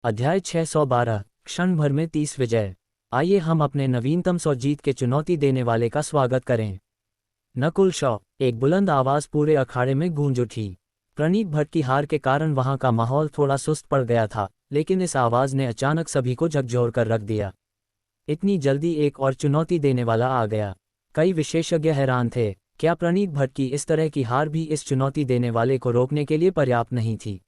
अध्याय 612 क्षण भर में 30 विजय। आइए हम अपने नवीनतम 100 जीत के चुनौती देने वाले का स्वागत करें। नकुल शॉ। एक बुलंद आवाज पूरे अखाड़े में गूंज उठी। प्रणीत भट्ट की हार के कारण वहां का माहौल थोड़ा सुस्त पड़ गया था, लेकिन इस आवाज ने अचानक सभी को झकझोर कर रख दिया। इतनी जल्दी एक और चुनौती देने वाला आ गया। कई विशेषज्ञ हैरान थे, क्या प्रणीत भट्ट की इस तरह की हार भी इस चुनौती देने वाले को रोकने के लिए पर्याप्त नहीं थी।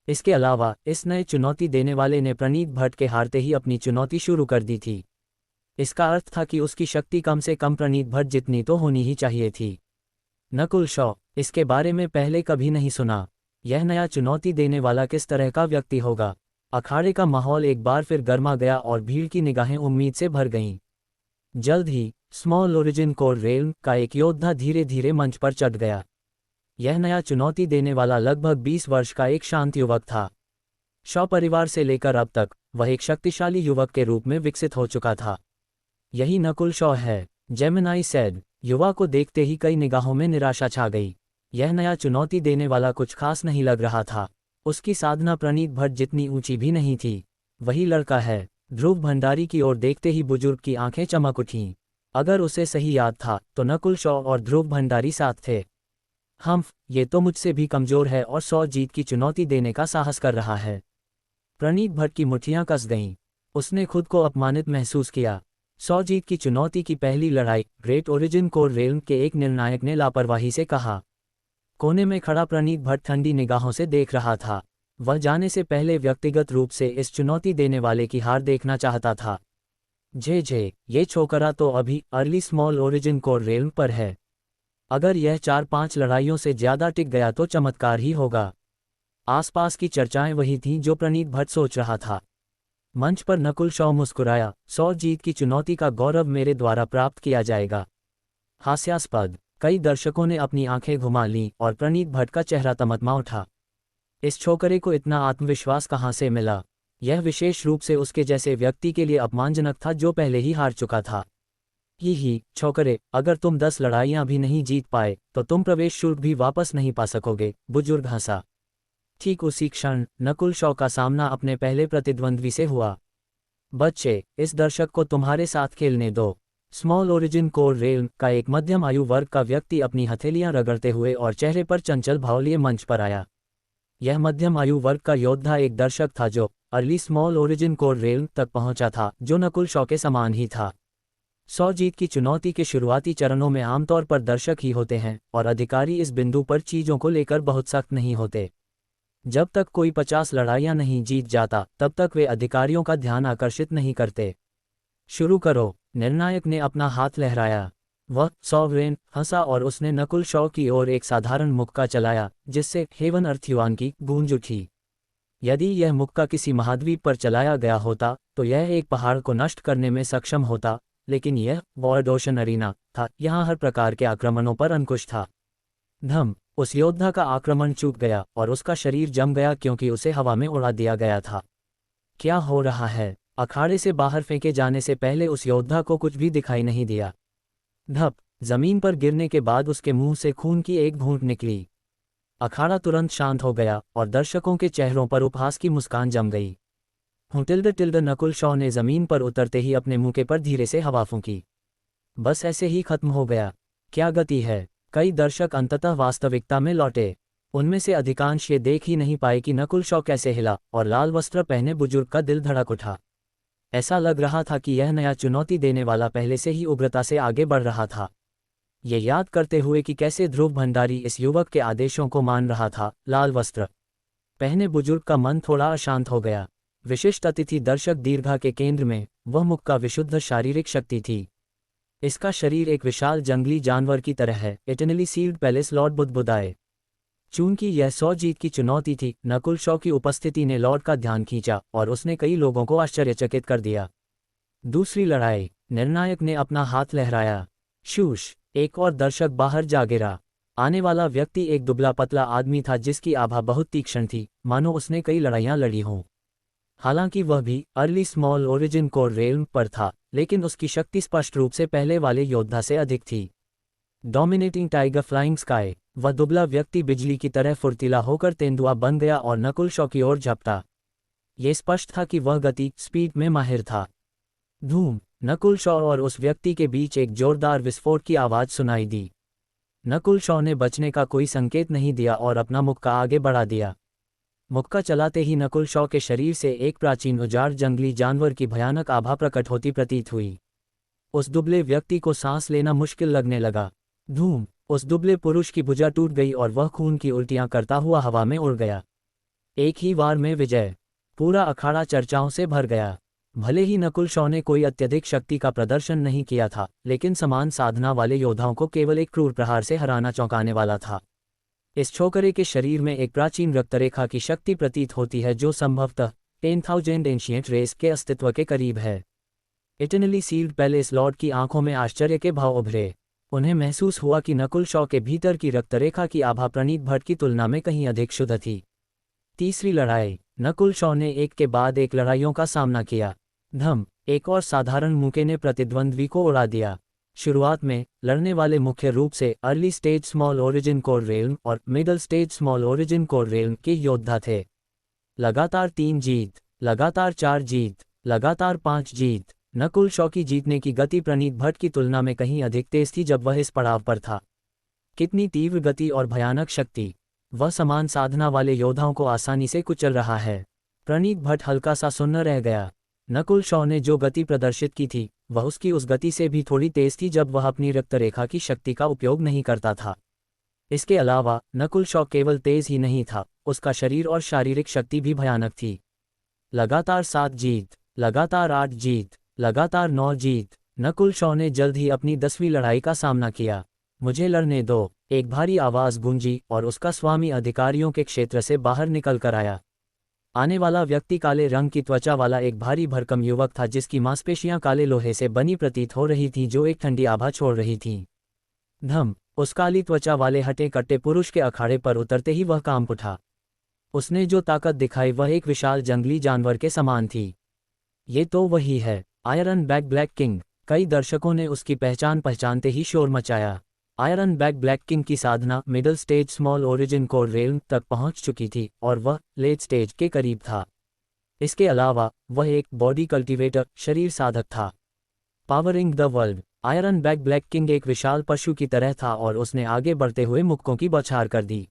इसके अलावा इस नए चुनौती देने वाले ने प्रणीत भट्ट के हारते ही अपनी चुनौती शुरू कर दी थी। इसका अर्थ था कि उसकी शक्ति कम से कम प्रणीत भट्ट जितनी तो होनी ही चाहिए थी। नकुल शॉ। इसके बारे में पहले कभी नहीं सुना। यह नया चुनौती देने वाला किस तरह का व्यक्ति होगा? अखाड़े का माहौल एक बार फिर गर्मा गया और भीड़ की निगाहें उम्मीद से भर गईं। जल्द ही स्मॉल ओरिजिन कोर रेल्म का एक योद्धा धीरे धीरे मंच पर चढ़ गया। यह नया चुनौती देने वाला लगभग 20 वर्ष का एक शांत युवक था। शॉ परिवार से लेकर अब तक वह एक शक्तिशाली युवक के रूप में विकसित हो चुका था। यही नकुल शॉ है, जेमिनाई सैड। युवा को देखते ही कई निगाहों में निराशा छा गई। यह नया चुनौती देने वाला कुछ खास नहीं लग रहा था। उसकी साधना प्रणीत भट्ट जितनी ऊंची भी नहीं थी। वही लड़का है। ध्रुव भंडारी की ओर देखते ही बुजुर्ग की आंखें चमक उठीं। अगर उसे सही याद था तो नकुल शॉ और ध्रुव भंडारी साथ थे। ये तो मुझसे भी कमजोर है और 100 जीत की चुनौती देने का साहस कर रहा है। प्रणीत भट्ट की मुट्ठियां कस गईं। उसने खुद को अपमानित महसूस किया। 100 जीत की चुनौती की पहली लड़ाई ग्रेट ओरिजिन कोर रेल्म के एक निर्णायक ने लापरवाही से कहा। कोने में खड़ा प्रणीत भट्ट ठंडी निगाहों से देख रहा था। वह जाने से पहले व्यक्तिगत रूप से इस चुनौती देने वाले की हार देखना चाहता था। ये छोकरा तो अभी early small origin core realm पर है। अगर यह 4-5 लड़ाइयों से ज्यादा टिक गया तो चमत्कार ही होगा। आसपास की चर्चाएं वही थीं जो प्रणीत भट्ट सोच रहा था। मंच पर नकुल शॉ मुस्कुराया। 100 जीत की चुनौती का गौरव मेरे द्वारा प्राप्त किया जाएगा। हास्यास्पद। कई दर्शकों ने अपनी आंखें घुमा लीं और प्रणीत भट्ट का चेहरा तमतमा उठा। इस छोकरे को इतना आत्मविश्वास कहाँ से मिला? यह विशेष रूप से उसके जैसे व्यक्ति के लिए अपमानजनक था जो पहले ही हार चुका था। छोकरे, अगर तुम 10 लड़ाइयां भी नहीं जीत पाए तो तुम प्रवेश शुल्क भी वापस नहीं पा सकोगे, बुजुर्ग हंसा। ठीक उसी क्षण नकुल शॉ का सामना अपने पहले प्रतिद्वंद्वी से हुआ। बच्चे, इस दर्शक को तुम्हारे साथ खेलने दो। स्मॉल ओरिजिन कोर रेल्म का एक मध्यम आयु वर्ग का व्यक्ति अपनी हथेलियां रगड़ते हुए और चेहरे पर चंचल भाव लिए मंच पर आया। यह मध्यम आयु वर्ग का योद्धा एक दर्शक था जो early small origin core realm तक पहुंचा था, जो नकुल शॉ के समान ही था। 100 जीत की चुनौती के शुरुआती चरणों में आमतौर पर दर्शक ही होते हैं और अधिकारी इस बिंदु पर चीजों को लेकर बहुत सख्त नहीं होते। जब तक कोई 50 लड़ाइयां नहीं जीत जाता तब तक वे अधिकारियों का ध्यान आकर्षित नहीं करते। शुरू करो, निर्णायक ने अपना हाथ लहराया। वह सॉवरेन हंसा और उसने नकुल शॉ की ओर एक साधारण मुक्का चलाया जिससे हेवन अर्थयुआन की गूंज उठी। यदि यह मुक्का किसी महाद्वीप पर चलाया गया होता तो यह एक पहाड़ को नष्ट करने में सक्षम होता, लेकिन यह वर्ल्ड ओशन अरीना था। यहाँ हर प्रकार के आक्रमणों पर अंकुश था। उस योद्धा का आक्रमण चूक गया और उसका शरीर जम गया क्योंकि उसे हवा में उड़ा दिया गया था। क्या हो रहा है? अखाड़े से बाहर फेंके जाने से पहले उस योद्धा को कुछ भी दिखाई नहीं दिया। जमीन पर गिरने के बाद उसके मुंह से खून की एक बूंद निकली। अखाड़ा तुरंत शांत हो गया और दर्शकों के चेहरों पर उपहास की मुस्कान जम गई। नकुल शॉ ने जमीन पर उतरते ही अपने मुंह पर धीरे से हवा फूंकी। बस ऐसे ही खत्म हो गया। क्या गति है! कई दर्शक अंततः वास्तविकता में लौटे। उनमें से अधिकांश ये देख ही नहीं पाए कि नकुल शॉ कैसे हिला और लाल वस्त्र पहने बुजुर्ग का दिल धड़क उठा। ऐसा लग रहा था कि यह नया चुनौती देने वाला पहले से ही उग्रता से आगे बढ़ रहा था। ये याद करते हुए कि कैसे ध्रुव भंडारी इस युवक के आदेशों को मान रहा था, लाल वस्त्र पहने बुजुर्ग का मन थोड़ा अशांत हो गया। विशिष्ट अतिथि दर्शक दीर्घा के केंद्र में वह मुख का विशुद्ध शारीरिक शक्ति थी। इसका शरीर एक विशाल जंगली जानवर की तरह है। इटरनली सील्ड पैलेस लॉर्ड बुदबुदाए। चूंकि यह 100 जीत की चुनौती थी, नकुल शॉ की उपस्थिति ने लॉर्ड का ध्यान खींचा और उसने कई लोगों को आश्चर्यचकित कर दिया। दूसरी लड़ाई। निर्णायक ने अपना हाथ लहराया। शूश। एक और दर्शक बाहर जा गिरा। आने वाला व्यक्ति एक दुबला पतला आदमी था जिसकी आभा बहुत तीक्ष्ण थी, मानो उसने कई लड़ाइयां लड़ी हों। हालांकि वह भी early small origin core realm पर था, लेकिन उसकी शक्ति स्पष्ट रूप से पहले वाले योद्धा से अधिक थी। Dominating tiger flying sky. वह दुबला व्यक्ति बिजली की तरह फुर्तीला होकर तेंदुआ बन गया और नकुल शॉ की ओर झपटा। ये स्पष्ट था कि वह गति स्पीड में माहिर था। धूम! नकुल शॉ और उस व्यक्ति के बीच एक जोरदार विस्फोट की आवाज़ सुनाई दी। नकुल शॉ ने बचने का कोई संकेत नहीं दिया और अपना मुक्का आगे बढ़ा दिया। मुक्का चलाते ही नकुल शॉ के शरीर से एक प्राचीन उजाड़ जंगली जानवर की भयानक आभा प्रकट होती प्रतीत हुई। उस दुबले व्यक्ति को सांस लेना मुश्किल लगने लगा। धूम! उस दुबले पुरुष की भुजा टूट गई और वह खून की उल्टियां करता हुआ हवा में उड़ गया। एक ही वार में विजय! पूरा अखाड़ा चर्चाओं से भर गया। भले ही नकुल शॉ ने कोई अत्यधिक शक्ति का प्रदर्शन नहीं किया था, लेकिन समान साधना वाले योद्धाओं को केवल एक क्रूर प्रहार से हराना चौंकाने वाला था। इस छोकरे के शरीर में एक प्राचीन रक्तरेखा की शक्ति प्रतीत होती है जो संभवतः 10,000 एंशिएंट रेस के अस्तित्व के करीब है। इटर्नली सील्ड पैलेस लॉर्ड की आंखों में आश्चर्य के भाव उभरे। उन्हें महसूस हुआ कि नकुल शॉ के भीतर की रक्तरेखा की आभा प्रणीत भट्ट की तुलना में कहीं अधिक शुद्ध थी। तीसरी लड़ाई। नकुल शॉ ने एक के बाद एक लड़ाइयों का सामना किया। एक और साधारण मुक्के ने प्रतिद्वंद्वी को उड़ा दिया। शुरुआत में लड़ने वाले मुख्य रूप से early stage small origin core realm और middle stage small origin core realm के योद्धा थे। लगातार 3 जीत, लगातार 4 जीत, लगातार 5 जीत। नकुल शॉ की जीतने की गति प्रणीत भट्ट की तुलना में कहीं अधिक तेज थी जब वह इस पड़ाव पर था। कितनी तीव्र गति और भयानक शक्ति! वह समान साधना वाले योद्धाओं को आसानी से कुचल रहा है। प्रणीत भट्ट हल्का सा सुन्न रह गया। नकुल शॉ ने जो गति प्रदर्शित की थी वह उसकी उस गति से भी थोड़ी तेज थी जब वह अपनी रक्तरेखा की शक्ति का उपयोग नहीं करता था। इसके अलावा नकुल शॉ केवल तेज ही नहीं था, उसका शरीर और शारीरिक शक्ति भी भयानक थी। लगातार 7 जीत, लगातार 8 जीत, लगातार 9 जीत। नकुल शॉ ने जल्द ही अपनी 10वीं लड़ाई का सामना किया। मुझे लड़ने दो, एक भारी आवाज़ गूंजी और उसका स्वामी अधिकारियों के क्षेत्र से बाहर निकल कर आया। आने वाला व्यक्ति काले रंग की त्वचा वाला एक भारी भरकम युवक था जिसकी मांसपेशियां काले लोहे से बनी प्रतीत हो रही थीं जो एक ठंडी आभा छोड़ रही थीं। उस काली त्वचा वाले हटे कट्टे पुरुष के अखाड़े पर उतरते ही वह कांप उठा। उसने जो ताकत दिखाई वह एक विशाल जंगली जानवर के समान थी। ये तो वही है, आयरन बैक ब्लैक किंग। कई दर्शकों ने उसकी पहचान पहचानते ही शोर मचाया। आयरन बैक ब्लैक किंग की साधना middle stage small origin core realm तक पहुंच चुकी थी और वह लेट स्टेज के करीब था। इसके अलावा वह एक बॉडी कल्टीवेटर शरीर साधक था। Powering the world. Iron back black king एक विशाल पशु की तरह था और उसने आगे बढ़ते हुए मुक्कों की बौछार कर दी।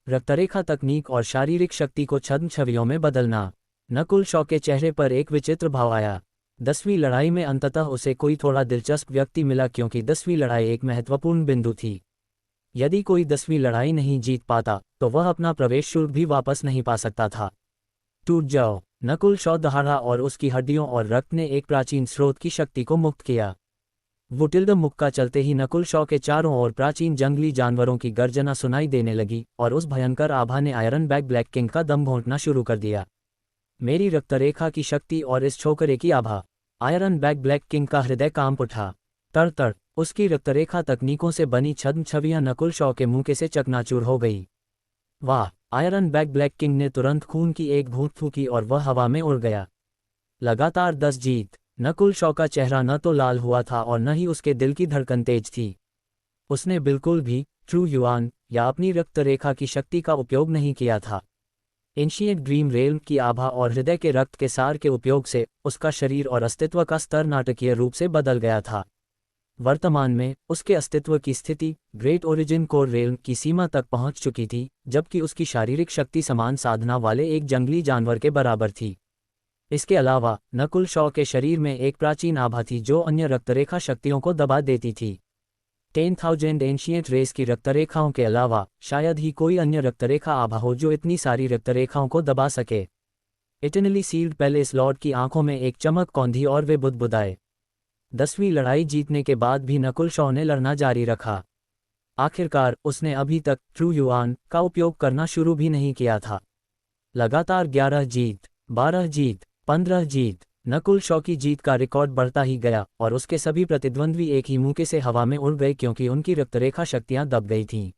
रक्तरेखा तकनीक और शारीरिक शक्ति को छद्म छवियों में बदलना। नकुल शॉ के चेहरे पर एक विचित्र भाव आया। 10वीं लड़ाई में अंततः उसे कोई थोड़ा दिलचस्प व्यक्ति मिला क्योंकि 10वीं लड़ाई एक महत्वपूर्ण बिंदु थी। यदि कोई 10वीं लड़ाई नहीं जीत पाता तो वह अपना प्रवेश शुल्क भी वापस नहीं पा सकता था। टूट जाओ! नकुल शॉ दहाड़ा और उसकी हड्डियों और रक्त ने एक प्राचीन स्रोत की शक्ति को मुक्त किया। वुटिल्ड मुक्का चलते ही नकुल शॉ के चारों ओर प्राचीन जंगली जानवरों की गर्जना सुनाई देने लगी और उस भयंकर आभा ने आयरन बैक ब्लैक किंग का दम घोंटना शुरू कर दिया। मेरी रक्तरेखा की शक्ति और इस छोकरे की आभा! आयरन बैक ब्लैक किंग का हृदय कांप उठा। तड़ उसकी रक्तरेखा तकनीकों से बनी छद्म छवियां नकुल शॉ के मुंह से चकनाचूर हो गई। वाह! आयरन बैक ब्लैक किंग ने तुरंत खून की एक बूंद फूंकी और वह हवा में उड़ गया। लगातार 10 जीत। नकुल शॉ का चेहरा न तो लाल हुआ था और न ही उसके दिल की धड़कन तेज थी। उसने बिल्कुल भी ट्रू युआन या अपनी रक्तरेखा की शक्ति का उपयोग नहीं किया था। एंशिएंट ड्रीम रेल्म की आभा और हृदय के रक्त के सार के उपयोग से उसका शरीर और अस्तित्व का स्तर नाटकीय रूप से बदल गया था। वर्तमान में उसके अस्तित्व की स्थिति ग्रेट ओरिजिन कोर रेल्म की सीमा तक पहुंच चुकी थी, जबकि उसकी शारीरिक शक्ति समान साधना वाले एक जंगली जानवर के बराबर थी। इसके अलावा नकुल शॉ के शरीर में एक प्राचीन आभा थी जो अन्य रक्तरेखा शक्तियों को दबा देती थी। 10,000 एंशिएंट रेस की रक्तरेखाओं के अलावा शायद ही कोई अन्य रक्तरेखा आभा हो जो इतनी सारी रक्तरेखाओं को दबा सके। इटर्नली सील्ड पैलेस लॉर्ड की आंखों में एक चमक कौंधी और वे बुदबुदाए। 10वीं लड़ाई जीतने के बाद भी नकुल शॉ ने लड़ना जारी रखा। आखिरकार उसने अभी तक ट्रू युआन का उपयोग करना शुरू भी नहीं किया था। लगातार 11 जीत, 12 जीत, 15 जीत। नकुल शॉ की जीत का रिकॉर्ड बढ़ता ही गया और उसके सभी प्रतिद्वंद्वी एक ही मुक्के से हवा में उड़ गए क्योंकि उनकी रक्तरेखा शक्तियां दब गई थीं।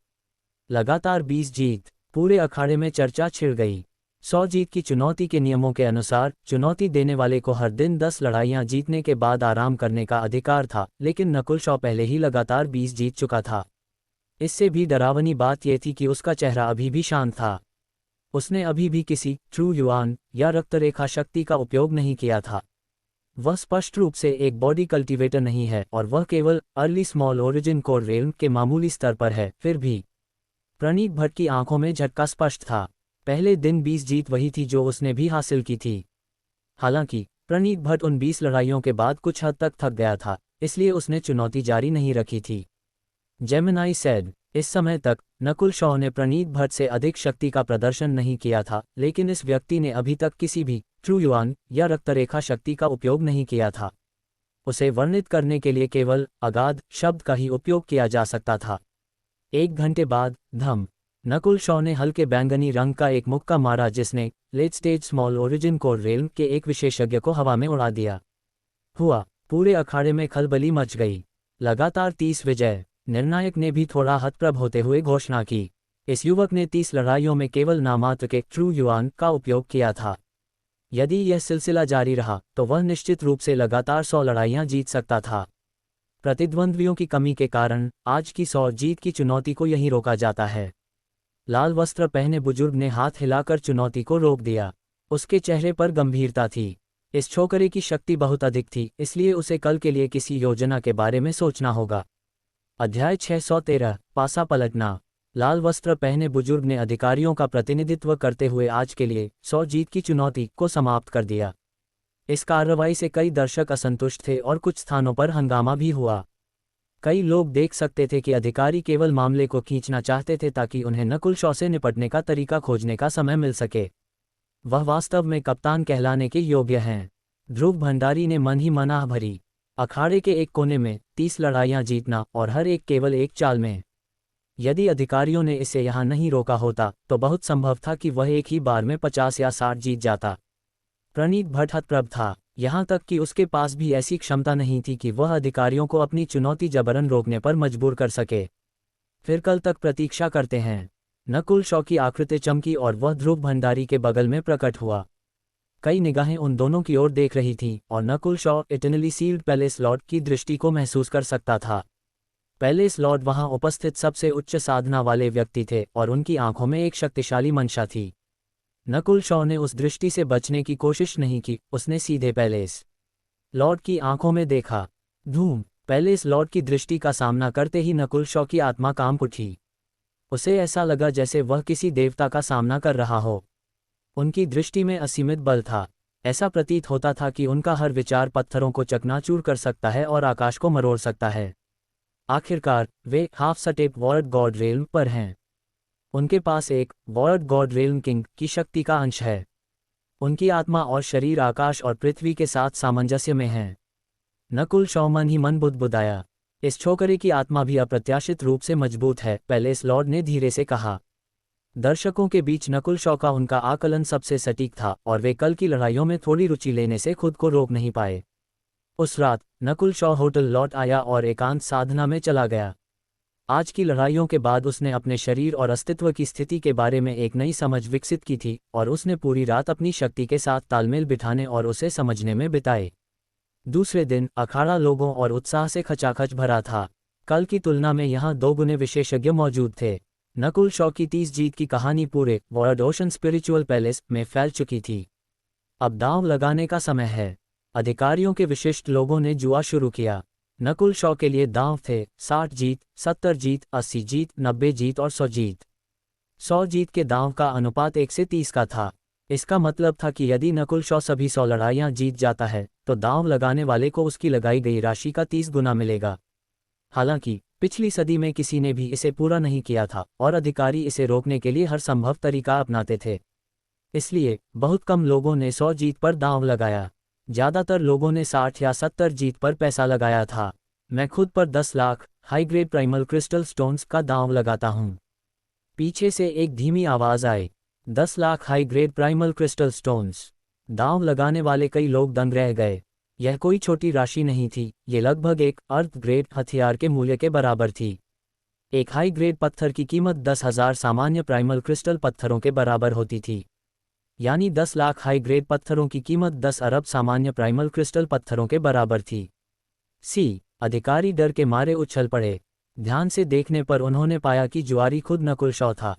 लगातार 20 जीत। पूरे अखाड़े में चर्चा छिड़ गई। 100 जीत की चुनौती के नियमों के अनुसार चुनौती देने वाले को हर दिन 10 लड़ाइयां जीतने के बाद आराम करने का अधिकार था, लेकिन नकुल शॉ पहले ही लगातार 20 जीत चुका था। इससे भी डरावनी बात यह थी कि उसका चेहरा अभी भी शांत था। उसने अभी भी किसी ट्रू युआन या रक्तरेखा शक्ति का उपयोग नहीं किया था। वह स्पष्ट रूप से एक बॉडी कल्टीवेटर नहीं है और वह केवल early small origin core realm के मामूली स्तर पर है। फिर भी प्रणीत भट्ट की आंखों में झटका स्पष्ट था। पहले दिन 20 जीत वही थी जो उसने भी हासिल की थी। हालांकि प्रणीत भट्ट उन 20 लड़ाइयों के बाद कुछ हद तक थक गया था, इसलिए उसने चुनौती जारी नहीं रखी थी। जेमिनाई सेड, इस समय तक नकुल शॉ ने प्रणीत भट्ट से अधिक शक्ति का प्रदर्शन नहीं किया था, लेकिन इस व्यक्ति ने अभी तक किसी भी ट्रू युआन या रक्तरेखा शक्ति का उपयोग नहीं किया था। उसे वर्णित करने के लिए केवल अगाध शब्द का ही उपयोग किया जा सकता था। 1 घंटे बाद धम, नकुल शॉ ने हल्के बैंगनी रंग का एक मुक्का मारा जिसने late stage small origin core realm के एक विशेषज्ञ को हवा में उड़ा दिया। हुआ, पूरे अखाड़े में खलबली मच गई। लगातार 30 विजय। निर्णायक ने भी थोड़ा हतप्रभ होते हुए घोषणा की। इस युवक ने 30 लड़ाइयों में केवल नामात्र के ट्रू युआन का उपयोग किया था। यदि यह सिलसिला जारी रहा तो वह निश्चित रूप से लगातार 100 लड़ाइयां जीत सकता था। प्रतिद्वंद्वियों की कमी के कारण आज की 100 जीत की चुनौती को यहीं रोका जाता है। लाल वस्त्र पहने बुजुर्ग ने हाथ हिलाकर चुनौती को रोक दिया। उसके चेहरे पर गंभीरता थी। इस छोकरे की शक्ति बहुत अधिक थी, इसलिए उसे कल के लिए किसी योजना के बारे में सोचना होगा। अध्याय 613, पासा पलटना। लाल वस्त्र पहने बुजुर्ग ने अधिकारियों का प्रतिनिधित्व करते हुए आज के लिए 100 जीत की चुनौती को समाप्त कर दिया। इस कार्रवाई से कई दर्शक असंतुष्ट थे और कुछ स्थानों पर हंगामा भी हुआ। कई लोग देख सकते थे कि अधिकारी केवल मामले को खींचना चाहते थे ताकि उन्हें नकुल शॉ से निपटने का तरीका खोजने का समय मिल सके। वह वास्तव में कप्तान कहलाने के योग्य हैं। ध्रुव भंडारी ने मन ही मनाह भरी। अखाड़े के एक कोने में 30 लड़ाइयां जीतना और हर एक केवल एक चाल में। यदि अधिकारियों ने इसे यहां नहीं रोका होता तो बहुत संभव था कि वह एक ही बार में 50 या 60 जीत जाता। प्रणीत भट्ट हतप्रभ था, यहां तक कि उसके पास भी ऐसी क्षमता नहीं थी कि वह अधिकारियों को अपनी चुनौती जबरन रोकने पर मजबूर कर सके। फिर कल तक प्रतीक्षा करते हैं। नकुल शॉ की आकृति चमकी और वह ध्रुव भंडारी के बगल में प्रकट हुआ। कई निगाहें उन दोनों की ओर देख रही थीं और Nakul Shaw eternally sealed palace lord की दृष्टि को महसूस कर सकता था। पैलेस लॉर्ड वहां उपस्थित सबसे उच्च साधना वाले व्यक्ति थे और उनकी आंखों में एक शक्तिशाली मंशा थी। नकुल शॉ ने उस दृष्टि से बचने की कोशिश नहीं की, उसने सीधे पैलेस लॉर्ड की आंखों में देखा। धूम, पैलेस लॉर्ड की दृष्टि का सामना करते ही नकुल शॉ की आत्मा कांप उठी। उसे ऐसा लगा जैसे वह किसी देवता का सामना कर रहा हो। उनकी दृष्टि में असीमित बल था। ऐसा प्रतीत होता था कि उनका हर विचार पत्थरों को चकनाचूर कर सकता है और आकाश को मरोड़ सकता है। आखिरकार वे half step void god realm पर हैं। उनके पास एक वॉर्ड गॉड रेल्म किंग की शक्ति का अंश है। उनकी आत्मा और शरीर आकाश और पृथ्वी के साथ सामंजस्य में हैं। नकुल शॉ मन ही मन बुदबुदाया। इस छोकरे की आत्मा भी अप्रत्याशित रूप से मजबूत है, पैलेस लॉर्ड ने धीरे से कहा। दर्शकों के बीच नकुल शॉ का उनका आकलन सबसे सटीक था और वे कल की लड़ाइयों में थोड़ी रुचि लेने से खुद को रोक नहीं पाए। उस रात नकुल शॉ होटल लौट आया और एकांत साधना में चला गया। आज की लड़ाइयों के बाद उसने अपने शरीर और अस्तित्व की स्थिति के बारे में एक नई समझ विकसित की थी और उसने पूरी रात अपनी शक्ति के साथ तालमेल बिठाने और उसे समझने में बिताए। दूसरे दिन अखाड़ा लोगों और उत्साह से खचाखच भरा था। कल की तुलना में यहाँ 2 गुने विशेषज्ञ मौजूद थे। नकुल शॉ की 30 जीत की कहानी पूरे वॉर्ड ओशन स्पिरिचुअल पैलेस में फैल चुकी थी। अब दांव लगाने का समय है। अधिकारियों के विशिष्ट लोगों ने जुआ शुरू किया। नकुल शॉ के लिए दांव थे 60 जीत, 70 जीत, 80 जीत, 90 जीत और 100 जीत। 100 जीत के दांव का अनुपात 1 से 30 का था। इसका मतलब था कि यदि नकुल शॉ सभी 100 लड़ाइयां जीत जाता है तो दांव लगाने वाले को उसकी लगाई गई राशि का 30 गुना मिलेगा। हालांकि पिछली सदी में किसी ने भी इसे पूरा नहीं किया था और अधिकारी इसे रोकने के लिए हर संभव तरीका अपनाते थे। इसलिए बहुत कम लोगों ने 100 जीत पर दांव लगाया। ज़्यादातर लोगों ने 60 या 70 जीत पर पैसा लगाया था। मैं खुद पर 10 lakh high grade primal crystal stones का दांव लगाता हूँ। पीछे से एक धीमी आवाज़ आई। 10 lakh high grade primal crystal stones. दांव लगाने वाले कई लोग दंग रह गए। यह कोई छोटी राशि नहीं थी, ये लगभग एक अर्थ ग्रेड हथियार के मूल्य के बराबर थी। एक हाई ग्रेड पत्थर की कीमत 10,000 सामान्य प्राइमल क्रिस्टल पत्थरों के बराबर होती थी। यानी 10 लाख हाई ग्रेड पत्थरों की कीमत 10 अरब सामान्य प्राइमल क्रिस्टल पत्थरों के बराबर थी। अधिकारी डर के मारे उछल पड़े। ध्यान से देखने पर उन्होंने पाया कि जुआरी खुद नकुल शॉ था।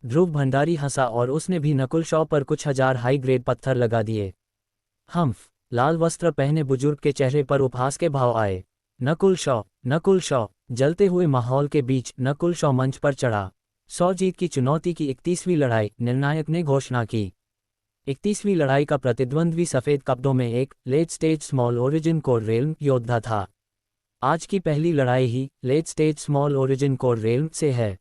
ध्रुव भंडारी हंसा और उसने भी नकुल शॉ पर कुछ हजार हाई ग्रेड पत्थर लगा दिए। हम्फ। लाल वस्त्र पहने बुजुर्ग के चेहरे पर उपहास के भाव आए। नकुल शॉ, नकुल शॉ। जलते हुए माहौल के बीच नकुल शॉ मंच पर चढ़ा। 100 जीत की चुनौती की 31वीं लड़ाई, निर्णायक ने घोषणा की। 31वीं लड़ाई का प्रतिद्वंद्वी सफ़ेद कपड़ों में एक late stage small origin core realm योद्धा था। आज की पहली लड़ाई ही late stage small origin core realm से है।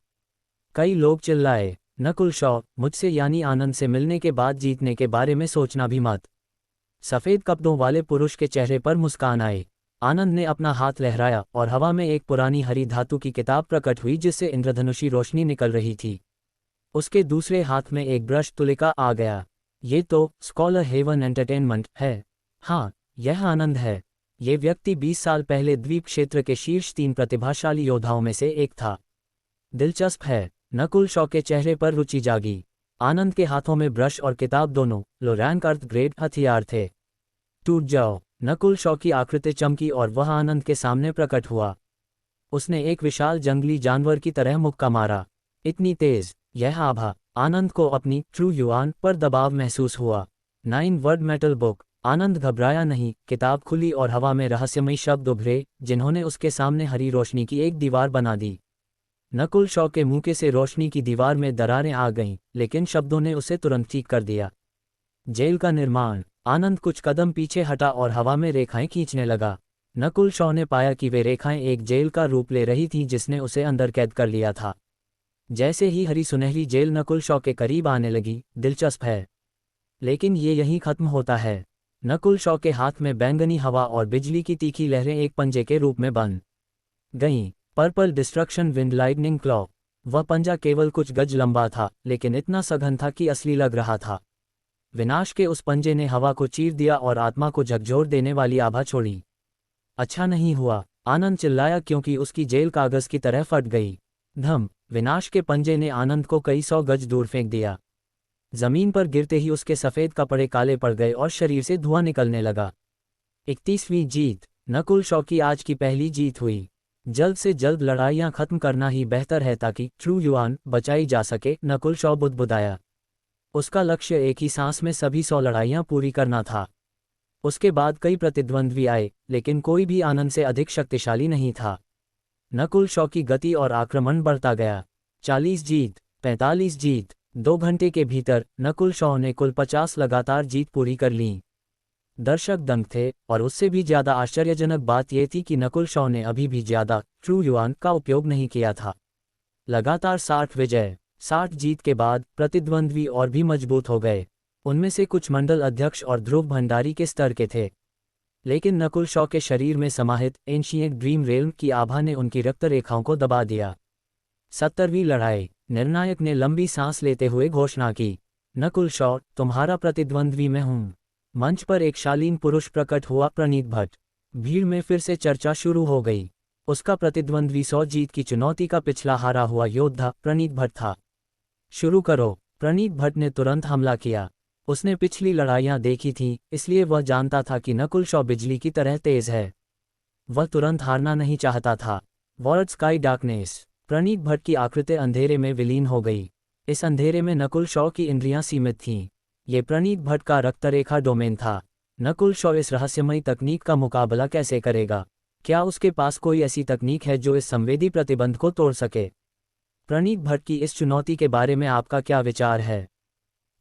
कई लोग चिल्लाए, नकुल शॉ, मुझसे यानी आनंद से मिलने के बाद जीतने के बारे में सोचना भी मत। सफ़ेद कपड़ों वाले पुरुष के चेहरे पर मुस्कान आई। आनंद ने अपना हाथ लहराया और हवा में एक पुरानी हरी धातु की किताब प्रकट हुई जिससे इंद्रधनुषी रोशनी निकल रही थी। उसके दूसरे हाथ में एक ब्रश तुलिका आ गया। ये तो स्कॉलर हेवन एंटरटेनमेंट है। हाँ, यह आनंद है। ये व्यक्ति 20 साल पहले द्वीप क्षेत्र के शीर्ष 3 प्रतिभाशाली योद्धाओं में से एक था। दिलचस्प है। नकुल शॉ के चेहरे पर रुचि जागी। आनंद के हाथों में ब्रश और किताब दोनों लो रैंक अर्थ ग्रेड हथियार थे। टूट जाओ। नकुल शॉ की आकृति चमकी और वह आनंद के सामने प्रकट हुआ। उसने एक विशाल जंगली जानवर की तरह मुक्का मारा। इतनी तेज, यह आभा। आनंद को अपनी ट्रू युआन पर दबाव महसूस हुआ। 9 वर्ड मेटल बुक। आनंद घबराया नहीं। किताब खुली और हवा में रहस्यमयी शब्द उभरे जिन्होंने उसके सामने हरी रोशनी की एक दीवार बना दी। नकुल शॉ के मुंह से रोशनी की दीवार में दरारें आ गईं, लेकिन शब्दों ने उसे तुरंत ठीक कर दिया। जेल का निर्माण। आनंद कुछ कदम पीछे हटा और हवा में रेखाएं खींचने लगा। नकुल शॉ ने पाया कि वे रेखाएं एक जेल का रूप ले रही थीं जिसने उसे अंदर कैद कर लिया था। जैसे ही हरी सुनहरी जेल नकुल शॉ के करीब आने लगी, दिलचस्प है, लेकिन ये यहीं खत्म होता है। नकुल शॉ के हाथ में बैंगनी हवा और बिजली की तीखी लहरें एक पंजे के रूप में बन गईं। Purple destruction wind lightning claw. वह पंजा केवल कुछ गज लंबा था, लेकिन इतना सघन था कि असली लग रहा था। विनाश के उस पंजे ने हवा को चीर दिया और आत्मा को झकझोर देने वाली आभा छोड़ी। अच्छा नहीं हुआ, आनंद चिल्लाया क्योंकि उसकी जेल कागज की तरह फट गई। धम। विनाश के पंजे ने आनंद को कई 100 गज दूर फेंक दिया। जमीन पर गिरते ही उसके सफ़ेद कपड़े काले पड़ गए और शरीर से धुआं निकलने लगा। 31वीं जीत। नकुल शॉ की आज की पहली जीत हुई। जल्द से जल्द लड़ाइयां खत्म करना ही बेहतर है ताकि ट्रू युआन बचाई जा सके, नकुल शॉ बुदबुदाया। उसका लक्ष्य एक ही सांस में सभी 100 लड़ाइयां पूरी करना था। उसके बाद कई प्रतिद्वंद्वी आए, लेकिन कोई भी आनंद से अधिक शक्तिशाली नहीं था। नकुल शॉ की गति और आक्रमण बढ़ता गया। 40 जीत, 45 जीत। 2 घंटे के भीतर नकुल शॉ ने कुल 50 लगातार जीत पूरी कर लीं। दर्शक दंग थे, और उससे भी ज्यादा आश्चर्यजनक बात यह थी कि नकुल शॉ ने अभी भी ज्यादा ट्रू युआन का उपयोग नहीं किया था। लगातार 60 विजय, 60 जीत के बाद प्रतिद्वंद्वी और भी मजबूत हो गए। उनमें से कुछ मंडल अध्यक्ष और ध्रुव भंडारी के स्तर के थे, लेकिन नकुल शॉ के शरीर में समाहित एंशिएंट ड्रीम रेल्म की आभा ने उनकी रक्त रेखाओं को दबा दिया। 70वीं लड़ाई। निर्णायक ने लंबी सांस लेते हुए घोषणा की, नकुल शॉ, तुम्हारा प्रतिद्वंद्वी मैं हूं। मंच पर एक शालीन पुरुष प्रकट हुआ, प्रणीत भट्ट। भीड़ में फिर से चर्चा शुरू हो गई। उसका प्रतिद्वंद्वी 100 जीत की चुनौती का पिछला हारा हुआ योद्धा प्रणीत भट्ट था। शुरू करो। प्रणीत भट्ट ने तुरंत हमला किया। उसने पिछली लड़ाइयां देखी थीं, इसलिए वह जानता था कि नकुल शॉ बिजली की तरह तेज है। वह तुरंत हारना नहीं चाहता था। Word sky darkness. Praneet Bhatt की आकृति अंधेरे में विलीन हो गई। इस अंधेरे में नकुल शॉ की इंद्रियां सीमित थीं। ये प्रणीत भट्ट का रक्तरेखा डोमेन था। नकुल शॉ इस रहस्यमयी तकनीक का मुकाबला कैसे करेगा? क्या उसके पास कोई ऐसी तकनीक है जो इस संवेदी प्रतिबंध को तोड़ सके? प्रणीत भट्ट की इस चुनौती के बारे में आपका क्या विचार है?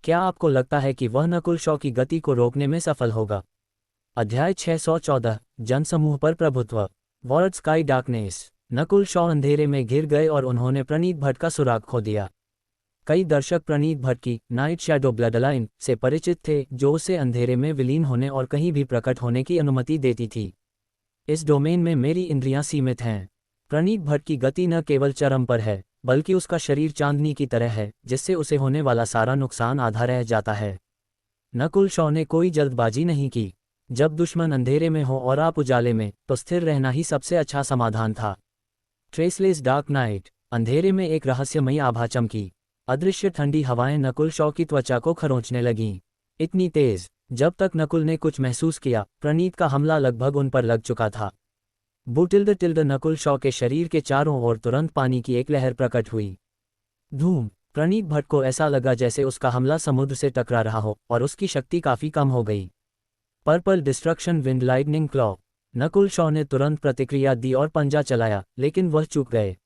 क्या आपको लगता है कि वह नकुल शॉ की गति को रोकने में सफल होगा? अध्याय 614, जनसमूह पर प्रभुत्व। Word sky darkness. Nakul Shaw अंधेरे में घिर गए और उन्होंने प्रणीत भट्ट का सुराग खो दिया। कई दर्शक प्रणीत भट्ट की नाइट शैडो ब्लडलाइन से परिचित थे, जो उसे अंधेरे में विलीन होने और कहीं भी प्रकट होने की अनुमति देती थी। इस डोमेन में मेरी इंद्रियां सीमित हैं। प्रणीत भट्ट की गति न केवल चरम पर है, बल्कि उसका शरीर चांदनी की तरह है, जिससे उसे होने वाला सारा नुकसान आधा रह जाता है। नकुल शॉ ने कोई जल्दबाजी नहीं की। जब दुश्मन अंधेरे में हो और आप उजाले में, तो स्थिर रहना ही सबसे अच्छा समाधान था। Traceless dark night. अंधेरे में एक रहस्यमयी आभा चमकी। अदृश्य ठंडी हवाएं नकुल शॉ की त्वचा को खरोंचने लगीं। इतनी तेज, जब तक नकुल ने कुछ महसूस किया, प्रणीत का हमला लगभग उन पर लग चुका था। बुटिल्ड नकुल शॉ के शरीर के चारों ओर तुरंत पानी की एक लहर प्रकट हुई। धूम। प्रणीत भट्ट को ऐसा लगा जैसे उसका हमला समुद्र से टकरा रहा हो और उसकी शक्ति काफी कम हो गई। Purple destruction wind lightning claw. Nakul Shaw ने तुरंत प्रतिक्रिया दी और पंजा चलाया, लेकिन वह चूक गए।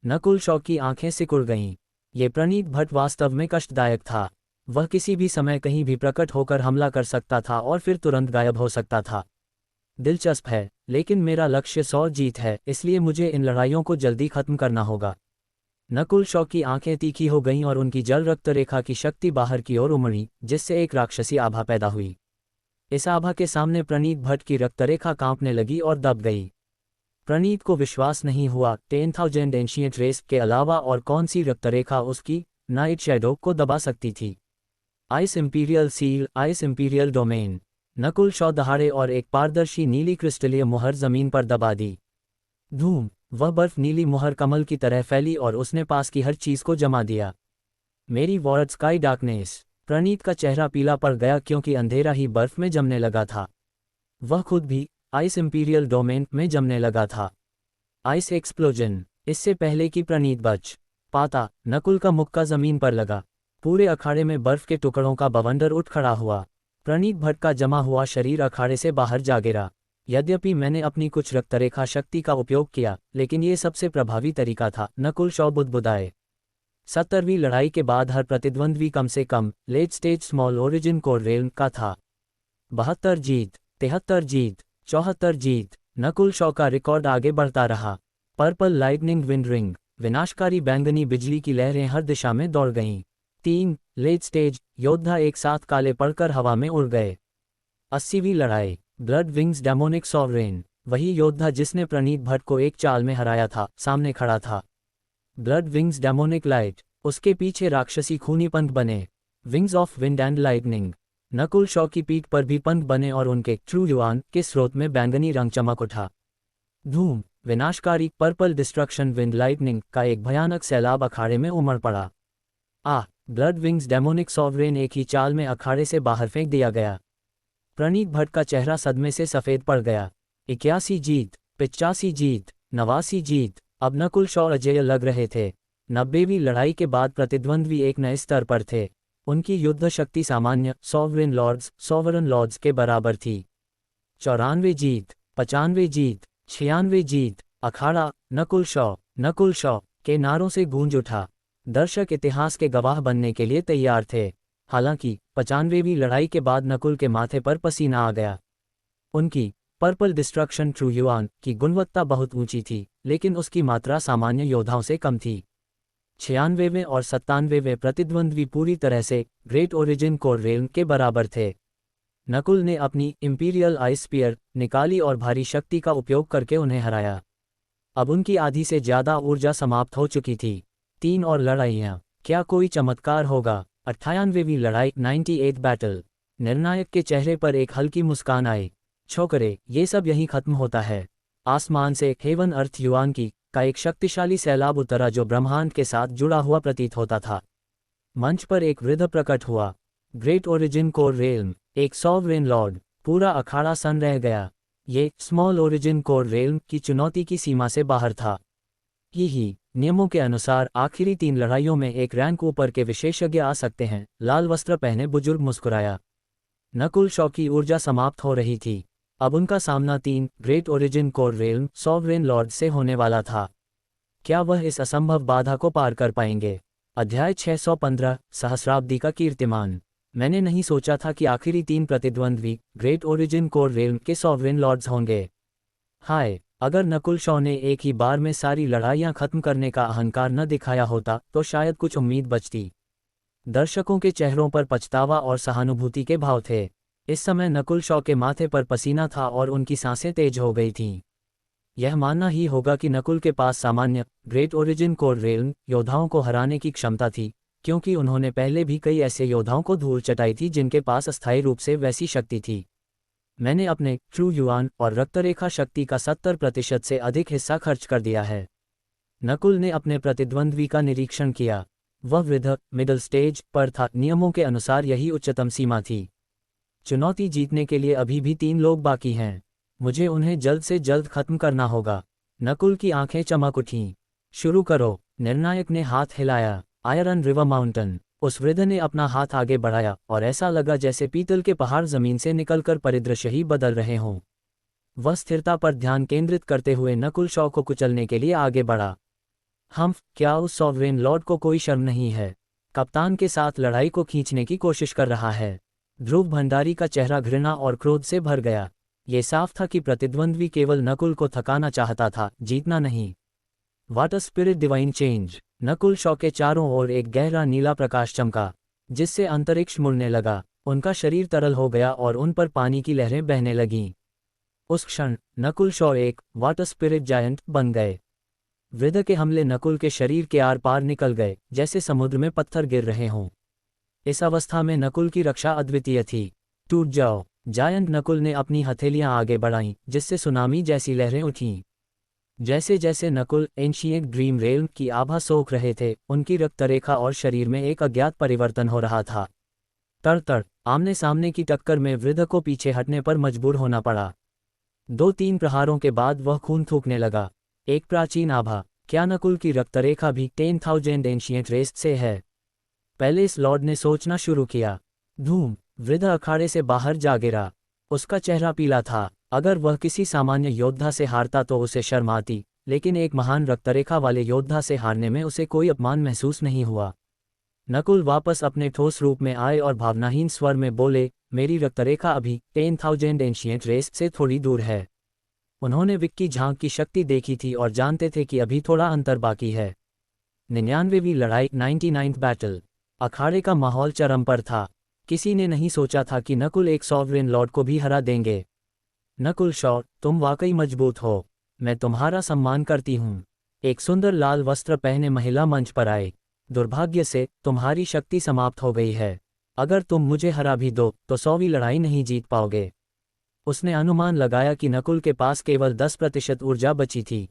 नकुल शॉ की आंखें सिकुड़ गईं। ये प्रणीत भट्ट वास्तव में कष्टदायक था। वह किसी भी समय कहीं भी प्रकट होकर हमला कर सकता था और फिर तुरंत गायब हो सकता था। दिलचस्प है, लेकिन मेरा लक्ष्य 100 जीत है, इसलिए मुझे इन लड़ाइयों को जल्दी खत्म करना होगा। नकुल शॉ की आंखें तीखी हो गईं और उनकी जल रक्त रेखा की शक्ति बाहर की ओर उमड़ी, जिससे एक राक्षसी आभा पैदा हुई। इस आभा के सामने प्रणीत भट्ट की रक्तरेखा कांपने लगी और दब गई। प्रणीत को विश्वास नहीं हुआ 10,000 एंशिएंट रेस के अलावा और कौन सी रक्तरेखा उसकी नाइट शैडो को दबा सकती थी। Ice imperial seal, ice imperial domain. Nakul Shaw दहाड़े और एक पारदर्शी नीली क्रिस्टलीय मुहर जमीन पर दबा दी। धूम! वह बर्फ नीली मुहर कमल की तरह फैली और उसने पास की हर चीज को जमा दिया। मेरी वॉर्ड स्काई डार्कनेस। प्रणीत का चेहरा पीला पड़ गया क्योंकि अंधेरा ही बर्फ में जमने लगा था। वह खुद भी आइस इंपीरियल डोमेन में जमने लगा था। Ice explosion. इससे पहले कि प्रणीत बच पाता, नकुल का मुक्का जमीन पर लगा। पूरे अखाड़े में बर्फ के टुकड़ों का बवंडर उठ खड़ा हुआ। प्रणीत भट्ट का जमा हुआ शरीर अखाड़े से बाहर जा गिरा। यद्यपि मैंने अपनी कुछ रक्तरेखा शक्ति का उपयोग किया, लेकिन ये सबसे प्रभावी तरीका था, नकुल शॉ बुदबुदाए। 70वीं लड़ाई के बाद हर प्रतिद्वंद्वी कम से कम late stage small origin core realm का था। 72 जीत, 73 जीत, 74 जीत। नकुल शॉ का रिकॉर्ड आगे बढ़ता रहा। Purple lightning wind ring. विनाशकारी बैंगनी बिजली की लहरें हर दिशा में दौड़ गईं। 3 लेट स्टेज योद्धा एक साथ काले पड़कर हवा में उड़ गए। 80वीं लड़ाई। Blood wings demonic sovereign. वही योद्धा जिसने प्रणीत भट्ट को एक चाल में हराया था, सामने खड़ा था। Blood wings demonic light. उसके पीछे राक्षसी खूनी पंख बने। Wings of wind and lightning. Nakul Shaw की पीठ पर भी पंख बने और उनके ट्रू युआन के स्रोत में बैंगनी रंग चमक उठा। धूम! विनाशकारी पर्पल डिस्ट्रक्शन विंड लाइटनिंग का एक भयानक सैलाब अखाड़े में उमड़ पड़ा। ब्लड विंग्स डेमोनिक सॉवरेन एक ही चाल में अखाड़े से बाहर फेंक दिया गया। प्रणीत भट्ट का चेहरा सदमे से सफेद पड़ गया। 81 जीत, 85 जीत, 89 जीत। अब नकुल शॉ अजेय लग रहे थे। 90वीं लड़ाई के बाद प्रतिद्वंद्वी एक नए स्तर पर थे। उनकी युद्ध शक्ति सामान्य सॉवरन लॉर्ड्स के बराबर थी। 94 जीत, 95 जीत, 96 जीत। अखाड़ा नकुल शॉ के नारों से गूंज उठा। दर्शक इतिहास के गवाह बनने के लिए तैयार थे। हालांकि 95वीं लड़ाई के बाद नकुल के माथे पर पसीना आ गया। उनकी पर्पल डिस्ट्रक्शन ट्रू युआन की गुणवत्ता बहुत ऊंची थी, लेकिन उसकी मात्रा सामान्य योद्धाओं से कम थी। 96वें और 97वें प्रतिद्वंद्वी पूरी तरह से ग्रेट ओरिजिन कोर रेल्म के बराबर थे। नकुल ने अपनी इंपीरियल आइस स्पीयर निकाली और भारी शक्ति का उपयोग करके उन्हें हराया। अब उनकी आधी से ज्यादा ऊर्जा समाप्त हो चुकी थी। 3 और लड़ाइयाँ। क्या कोई चमत्कार होगा? 98वीं लड़ाई 98 बैटल। निर्णायक के चेहरे पर एक हल्की मुस्कान आई। छोकरे, ये सब यहीं खत्म होता है। आसमान से हेवन अर्थ युआन की का एक शक्तिशाली सैलाब उतरा जो ब्रह्मांड के साथ जुड़ा हुआ प्रतीत होता था। मंच पर एक वृद्ध प्रकट हुआ। ग्रेट ओरिजिन कोर रेल्म, एक सॉवरेन लॉर्ड। पूरा अखाड़ा सन रह गया। ये स्मॉल ओरिजिन कोर रेल्म की चुनौती की सीमा से बाहर था। यही नियमों के अनुसार आखिरी 3 लड़ाइयों में एक रैंक ऊपर के विशेषज्ञ आ सकते हैं। लाल वस्त्र पहने बुजुर्ग मुस्कुराया। नकुल शॉ की ऊर्जा समाप्त हो रही थी। अब उनका सामना 3 great origin core realm sovereign Lord से होने वाला था। क्या वह इस असंभव बाधा को पार कर पाएंगे? अध्याय 615 सहस्राब्दी का कीर्तिमान। मैंने नहीं सोचा था कि आखिरी 3 प्रतिद्वंद्वी ग्रेट ओरिजिन कोर रेल्म के सॉवरेन लॉर्ड्स होंगे। हाय, अगर नकुल शॉ ने एक ही बार में सारी लड़ाइयां खत्म करने का अहंकार न दिखाया होता तो शायद कुछ उम्मीद बचती। दर्शकों के चेहरों पर पछतावा और सहानुभूति के भाव थे। इस समय नकुल शॉ के माथे पर पसीना था और उनकी सांसें तेज हो गई थीं। यह मानना ही होगा कि नकुल के पास सामान्य ग्रेट ओरिजिन कोर रेल्म योद्धाओं को हराने की क्षमता थी, क्योंकि उन्होंने पहले भी कई ऐसे योद्धाओं को धूल चटाई थी जिनके पास अस्थायी रूप से वैसी शक्ति थी। मैंने अपने ट्रू युआन और रक्तरेखा शक्ति का 70% से अधिक हिस्सा खर्च कर दिया है। नकुल ने अपने प्रतिद्वंद्वी का निरीक्षण किया। वह वृद्ध मिडल स्टेज पर था। नियमों के अनुसार यही उच्चतम सीमा थी। चुनौती जीतने के लिए अभी भी 3 लोग बाकी हैं। मुझे उन्हें जल्द से जल्द खत्म करना होगा। नकुल की आंखें चमक उठीं। शुरू करो। निर्णायक ने हाथ हिलाया। Iron river mountain. उस वृद्ध ने अपना हाथ आगे बढ़ाया और ऐसा लगा जैसे पीतल के पहाड़ जमीन से निकलकर परिदृश्य ही बदल रहे हों। वह स्थिरता पर ध्यान केंद्रित करते हुए नकुल शॉ को कुचलने के लिए आगे बढ़ा। क्या उस सॉवरेन लॉर्ड को कोई शर्म नहीं है? कप्तान के साथ लड़ाई को खींचने की कोशिश कर रहा है। ध्रुव भंडारी का चेहरा घृणा और क्रोध से भर गया। ये साफ था कि प्रतिद्वंद्वी केवल नकुल को थकाना चाहता था, जीतना नहीं। Water spirit divine change. Nakul Shaw के चारों ओर एक गहरा नीला प्रकाश चमका, जिससे अंतरिक्ष मुड़ने लगा। उनका शरीर तरल हो गया और उन पर पानी की लहरें बहने लगीं। उस क्षण नकुल शॉ एक वाटर स्पिरिट जायंट बन गए। वृद्ध के हमले नकुल के शरीर के आर पार निकल गए, जैसे समुद्र में पत्थर गिर रहे हों। इस अवस्था में नकुल की रक्षा अद्वितीय थी। टूट जाओ। जायंट नकुल ने अपनी हथेलियां आगे बढ़ाईं, जिससे सुनामी जैसी लहरें उठीं। जैसे जैसे नकुल एंशिएंट ड्रीम रेल्म की आभा सोख रहे थे, उनकी रक्तरेखा और शरीर में एक अज्ञात परिवर्तन हो रहा था। तड़ आमने सामने की टक्कर में वृद्ध को पीछे हटने पर मजबूर होना पड़ा। 2-3 प्रहारों के बाद वह खून थूकने लगा। एक प्राचीन आभा। क्या नकुल की रक्तरेखा भी 10,000 एंशिएंट रेस्ट से है? पैलेस लॉर्ड ने सोचना शुरू किया। धूम। वृद्ध अखाड़े से बाहर जा गिरा। उसका चेहरा पीला था। अगर वह किसी सामान्य योद्धा से हारता तो उसे शर्म आती, लेकिन एक महान रक्तरेखा वाले योद्धा से हारने में उसे कोई अपमान महसूस नहीं हुआ। नकुल वापस अपने ठोस रूप में आए और भावनाहीन स्वर में बोले, मेरी रक्तरेखा अभी 10,000 एंशिएंट रेस्ट से थोड़ी दूर है। उन्होंने विक्की झांक की शक्ति देखी थी और जानते थे कि अभी थोड़ा अंतर बाकी है। 99वीं लड़ाई 99th बैटल। अखाड़े का माहौल चरम पर था। किसी ने नहीं सोचा था कि नकुल एक सॉवरेन लॉर्ड को भी हरा देंगे। नकुल शॉ, तुम वाकई मजबूत हो। मैं तुम्हारा सम्मान करती हूँ। एक सुंदर लाल वस्त्र पहने महिला मंच पर आए। दुर्भाग्य से तुम्हारी शक्ति समाप्त हो गई है। अगर तुम मुझे हरा भी दो तो 100वीं लड़ाई नहीं जीत पाओगे। उसने अनुमान लगाया कि नकुल के पास केवल 10% ऊर्जा बची थी।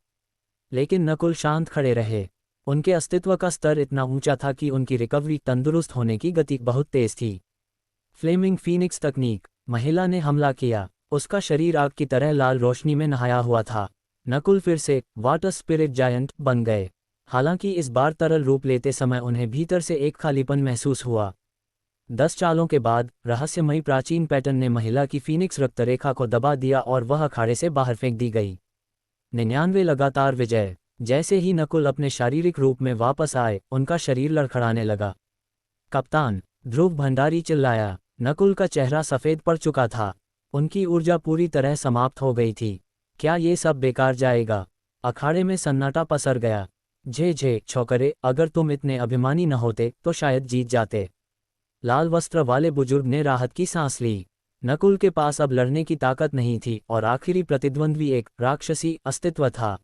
लेकिन नकुल शांत खड़े रहे। उनके अस्तित्व का स्तर इतना ऊंचा था कि उनकी रिकवरी तंदुरुस्त होने की गति बहुत तेज थी। फ्लेमिंग फीनिक्स तकनीक। महिला ने हमला किया। उसका शरीर आग की तरह लाल रोशनी में नहाया हुआ था। नकुल फिर से वाटर स्पिरिट जायंट बन गए। हालांकि इस बार तरल रूप लेते समय उन्हें भीतर से एक खालीपन महसूस हुआ। 10 चालों के बाद रहस्यमयी प्राचीन पैटर्न ने महिला की फीनिक्स रक्तरेखा को दबा दिया और वह अखाड़े से बाहर फेंक दी गई। 99 लगातार विजय। जैसे ही नकुल अपने शारीरिक रूप में वापस आए, उनका शरीर लड़खड़ाने लगा। कप्तान। ध्रुव भंडारी चिल्लाया। नकुल का चेहरा सफ़ेद पड़ चुका था। उनकी ऊर्जा पूरी तरह समाप्त हो गई थी। क्या ये सब बेकार जाएगा? अखाड़े में सन्नाटा पसर गया। झे छोकरे, अगर तुम इतने अभिमानी न होते तो शायद जीत जाते। लाल वस्त्र वाले बुजुर्ग ने राहत की सांस ली। नकुल के पास अब लड़ने की ताकत नहीं थी और आखिरी प्रतिद्वंद्वी एक राक्षसी अस्तित्व था।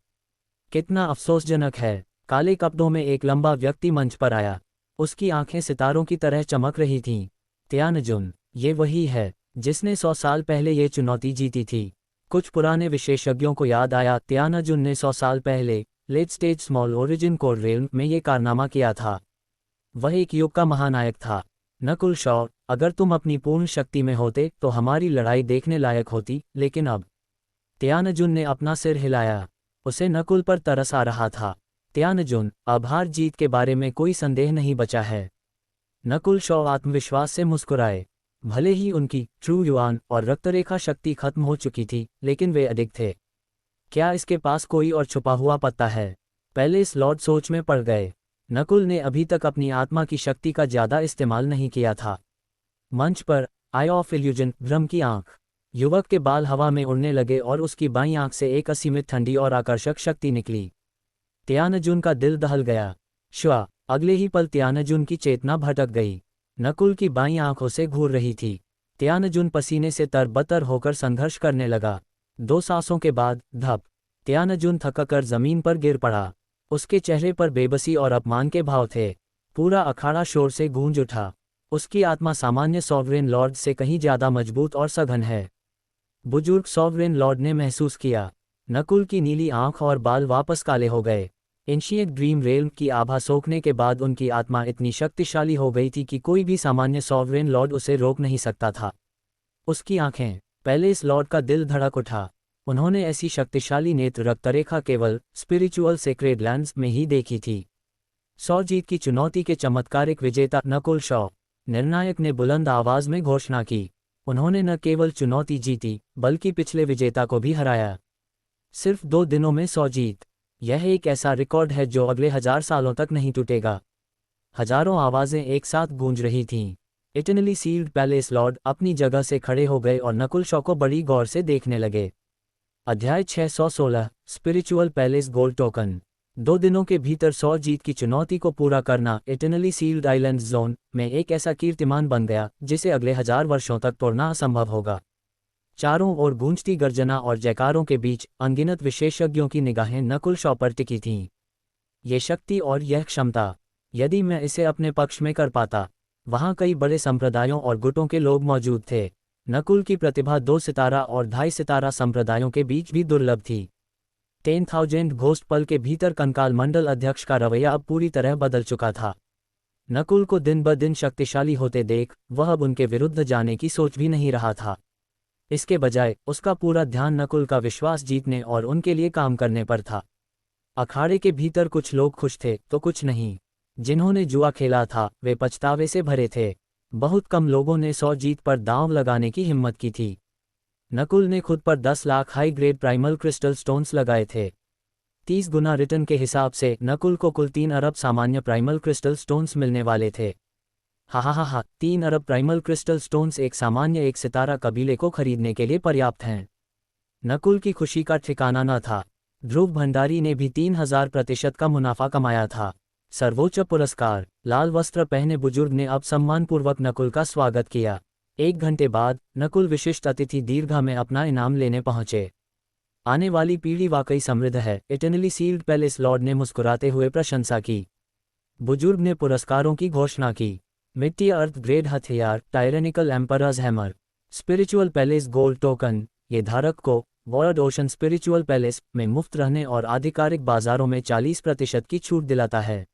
कितना अफसोसजनक है। काले कपड़ों में एक लंबा व्यक्ति मंच पर आया। उसकी आंखें सितारों की तरह चमक रही थीं। त्यानजुन, ये वही है जिसने 100 साल पहले ये चुनौती जीती थी। कुछ पुराने विशेषज्ञों को याद आया, त्यानजुन ने 100 साल पहले late stage small origin core realm में ये कारनामा किया था। वह एक युग का महानायक था। नकुल शॉ, अगर तुम अपनी पूर्ण शक्ति में होते तो हमारी लड़ाई देखने लायक होती, लेकिन अब। त्यानजुन ने अपना सिर हिलाया। उसे नकुल पर तरस आ रहा था। त्यानजुन, अब हार जीत के बारे में कोई संदेह नहीं बचा है। नकुल शॉ आत्मविश्वास से मुस्कुराए। भले ही उनकी ट्रू युआन और रक्तरेखा शक्ति खत्म हो चुकी थी, लेकिन वे अधिक थे। क्या इसके पास कोई और छुपा हुआ पत्ता है? पैलेस लॉर्ड सोच में पड़ गए। नकुल ने अभी तक अपनी आत्मा की शक्ति का ज्यादा इस्तेमाल नहीं किया था। मंच पर आई ऑफ इल्यूजन, भ्रम की आंख। युवक के बाल हवा में उड़ने लगे और उसकी बाईं आंख से एक असीमित ठंडी और आकर्षक शक्ति निकली। त्यानजुन का दिल दहल गया। श्वा, अगले ही पल त्यानजुन की चेतना भटक गई। नकुल की बाईं आंखों से घूर रही थी। त्यानजुन पसीने से तरबतर होकर संघर्ष करने लगा। 2 सांसों के बाद धप, त्यानजुन थककर जमीन पर गिर पड़ा। उसके चेहरे पर बेबसी और अपमान के भाव थे। पूरा अखाड़ा शोर से गूंज उठा। उसकी आत्मा सामान्य सॉवरेन लॉर्ड से कहीं ज्यादा मजबूत और सघन है। बुजुर्ग सॉवरेन लॉर्ड ने महसूस किया। नकुल की नीली आंख और बाल वापस काले हो गए। एंशिएंट ड्रीम रेल्म की आभा सोखने के बाद उनकी आत्मा इतनी शक्तिशाली हो गई थी कि कोई भी सामान्य सॉवरेन लॉर्ड उसे रोक नहीं सकता था। उसकी आंखें। पैलेस लॉर्ड का दिल धड़क उठा। उन्होंने ऐसी शक्तिशाली नेत्र रक्तरेखा केवल स्पिरिचुअल सेक्रेड लैंड्स में ही देखी थी। 100 जीत की चुनौती के चमत्कारिक विजेता नकुल शॉ, निर्णायक ने बुलंद आवाज में घोषणा की। उन्होंने न केवल चुनौती जीती, बल्कि पिछले विजेता को भी हराया। सिर्फ 2 दिनों में 100 जीत। यह एक ऐसा रिकॉर्ड है जो अगले 1000 सालों तक नहीं टूटेगा। हजारों आवाजें एक साथ गूंज रही थीं। इटरनली सील्ड पैलेस लॉर्ड अपनी जगह से खड़े हो गए और नकुल शॉ को बड़ी गौर से देखने लगे। अध्याय 616 स्पिरिचुअल पैलेस गोल्ड टोकन। 2 दिनों के भीतर 100 जीत की चुनौती को पूरा करना इटरनली सील्ड आइलैंड्स जोन में एक ऐसा कीर्तिमान बन गया जिसे अगले 1000 वर्षों तक तोड़ना असंभव होगा। चारों ओर गूंजती गर्जना और जयकारों के बीच अनगिनत विशेषज्ञों की निगाहें नकुल शॉ पर टिकी थीं। ये शक्ति और यह क्षमता, यदि मैं इसे अपने पक्ष में कर पाता। वहाँ कई बड़े संप्रदायों और गुटों के लोग मौजूद थे। नकुल की प्रतिभा 2 सितारा और 2.5 सितारा संप्रदायों के बीच भी दुर्लभ थी। 10,000 घोस्ट पल के भीतर कंकाल मंडल अध्यक्ष का रवैया अब पूरी तरह बदल चुका था। नकुल को दिन ब दिन शक्तिशाली होते देख वह अब उनके विरुद्ध जाने की सोच भी नहीं रहा था। इसके बजाय उसका पूरा ध्यान नकुल का विश्वास जीतने और उनके लिए काम करने पर था। अखाड़े के भीतर कुछ लोग खुश थे तो कुछ नहीं। जिन्होंने जुआ खेला था वे पछतावे से भरे थे। बहुत कम लोगों ने 100 जीत पर दांव लगाने की हिम्मत की थी। नकुल ने खुद पर 10 lakh high grade primal crystal stones लगाए थे। 30 गुना रिटर्न के हिसाब से नकुल को कुल 3 अरब सामान्य प्राइमल क्रिस्टल स्टोन्स मिलने वाले थे। हा 3 अरब प्राइमल क्रिस्टल स्टोन्स एक सामान्य 1 सितारा कबीले को खरीदने के लिए पर्याप्त हैं। नकुल की खुशी का ठिकाना न था। ध्रुव भंडारी ने भी 3000% का मुनाफा कमाया था। सर्वोच्च पुरस्कार, लाल वस्त्र पहने बुजुर्ग ने अब सम्मानपूर्वक नकुल का स्वागत किया। 1 घंटे बाद नकुल विशिष्ट अतिथि दीर्घा में अपना इनाम लेने पहुंचे। आने वाली पीढ़ी वाकई समृद्ध है, इटरनली सील्ड पैलेस लॉर्ड ने मुस्कुराते हुए प्रशंसा की। बुजुर्ग ने पुरस्कारों की घोषणा की। मिट्टी अर्थ ग्रेड हथियार, tyrannical emperor's hammer, spiritual palace gold token. ये धारक को वर्ल्ड ओशन स्पिरिचुअल पैलेस में मुफ्त रहने और आधिकारिक बाजारों में 40% की छूट दिलाता है।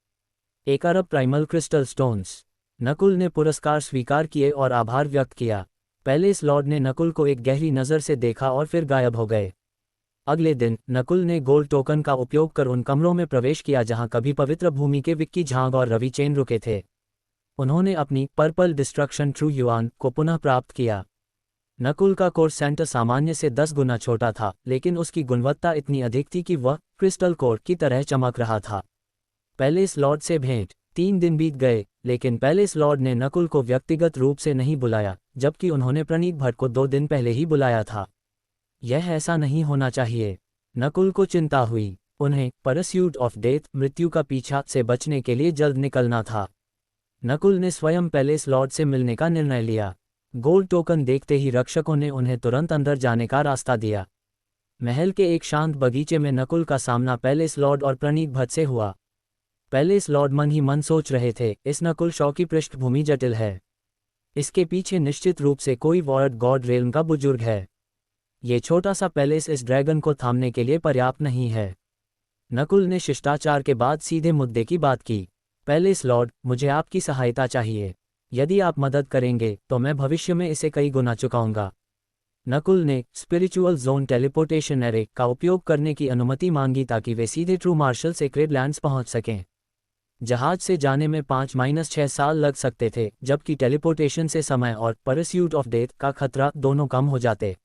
1 अरब प्राइमल क्रिस्टल स्टोन्स। नकुल ने पुरस्कार स्वीकार किए और आभार व्यक्त किया। पैलेस लॉर्ड ने नकुल को एक गहरी नज़र से देखा और फिर गायब हो गए। अगले दिन नकुल ने गोल्ड टोकन का उपयोग कर उन कमरों में प्रवेश किया जहां कभी पवित्र भूमि के विक्की झांग और रवि चेन रुके थे। उन्होंने अपनी पर्पल डिस्ट्रक्शन ट्रू युआन को पुनः प्राप्त किया। नकुल का कोर सेंटर सामान्य से 10 गुना छोटा था, लेकिन उसकी गुणवत्ता इतनी अधिक थी कि वह क्रिस्टल कोर की तरह चमक रहा था। पैलेस लॉर्ड से भेंट। 3 दिन बीत गए, लेकिन पैलेस लॉर्ड ने नकुल को व्यक्तिगत रूप से नहीं बुलाया, जबकि उन्होंने प्रणीत भट्ट को 2 दिन पहले ही बुलाया था। यह ऐसा नहीं होना चाहिए। नकुल को चिंता हुई। उन्हें परस्यूट ऑफ डेथ, मृत्यु का पीछा से बचने के लिए जल्द निकलना था। नकुल ने स्वयं पैलेस लॉर्ड से मिलने का निर्णय लिया। गोल्ड टोकन देखते ही रक्षकों ने उन्हें तुरंत अंदर जाने का रास्ता दिया। महल के एक शांत बगीचे में नकुल का सामना पैलेस लॉर्ड और प्रणीत भट्ट से हुआ। पैलेस लॉर्ड मन ही मन सोच रहे थे, इस नकुल शॉ की पृष्ठभूमि जटिल है। इसके पीछे निश्चित रूप से कोई वॉर्ड गॉड रेल्म का बुजुर्ग है। ये छोटा सा पैलेस इस ड्रैगन को थामने के लिए पर्याप्त नहीं है। नकुल ने शिष्टाचार के बाद सीधे मुद्दे की बात की। पैलेस लॉर्ड, मुझे आपकी सहायता चाहिए। यदि आप मदद करेंगे तो मैं भविष्य में इसे कई गुना चुकाऊंगा। नकुल ने स्पिरिचुअल जोन टेलीपोर्टेशन एरे का उपयोग करने की अनुमति मांगी ताकि वे सीधे ट्रू मार्शल सेक्रेड लैंड्स पहुंच सकें। जहाज से जाने में 5-6 साल लग सकते थे, जबकि टेलीपोर्टेशन से समय और परस्यूट ऑफ डेथ का खतरा दोनों कम हो जाते।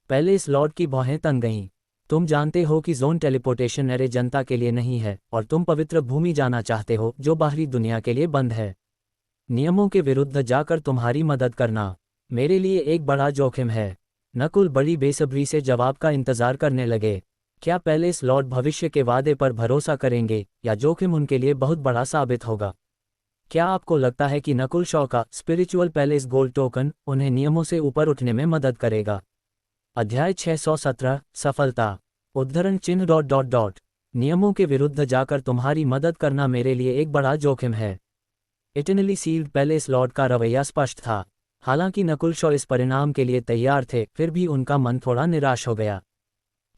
पैलेस लॉर्ड की भौहें तन गईं। तुम जानते हो कि जोन टेलीपोर्टेशन एरे जनता के लिए नहीं है और तुम पवित्र भूमि जाना चाहते हो जो बाहरी दुनिया के लिए बंद है। नियमों के विरुद्ध जाकर तुम्हारी मदद करना मेरे लिए एक बड़ा जोखिम है। नकुल बड़ी बेसब्री से जवाब का इंतजार करने लगे। क्या पैलेस लॉर्ड भविष्य के वादे पर भरोसा करेंगे या जोखिम उनके लिए बहुत बड़ा साबित होगा? क्या आपको लगता है कि नकुल शॉ का स्पिरिचुअल पैलेस गोल्ड टोकन उन्हें नियमों से ऊपर उठने में मदद करेगा? अध्याय 617 सफलता। उद्धरण चिन्ह ... नियमों के विरुद्ध जाकर तुम्हारी मदद करना मेरे लिए एक बड़ा जोखिम है। इटरनली सील्ड पैलेस लॉर्ड का रवैया स्पष्ट था। हालांकि नकुल शॉ इस परिणाम के लिए तैयार थे, फिर भी उनका मन थोड़ा निराश हो गया।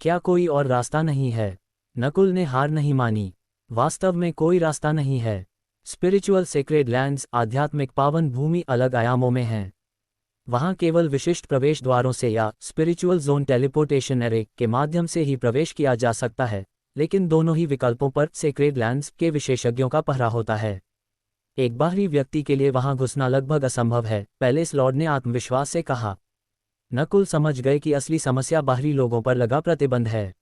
क्या कोई और रास्ता नहीं है? नकुल ने हार नहीं मानी। वास्तव में कोई रास्ता नहीं है। स्पिरिचुअल सेक्रेड लैंड्स, आध्यात्मिक पावन भूमि, अलग आयामों में हैं। वहां केवल विशिष्ट प्रवेश द्वारों से या स्पिरिचुअल जोन टेलीपोर्टेशन एरे के माध्यम से ही प्रवेश किया जा सकता है, लेकिन दोनों ही विकल्पों पर सेक्रेड लैंड्स के विशेषज्ञों का पहरा होता है। एक बाहरी व्यक्ति के लिए वहां घुसना लगभग असंभव है, पैलेस लॉर्ड ने आत्मविश्वास से कहा। नकुल समझ गए कि असली समस्या बाहरी लोगों पर लगा प्रतिबंध है।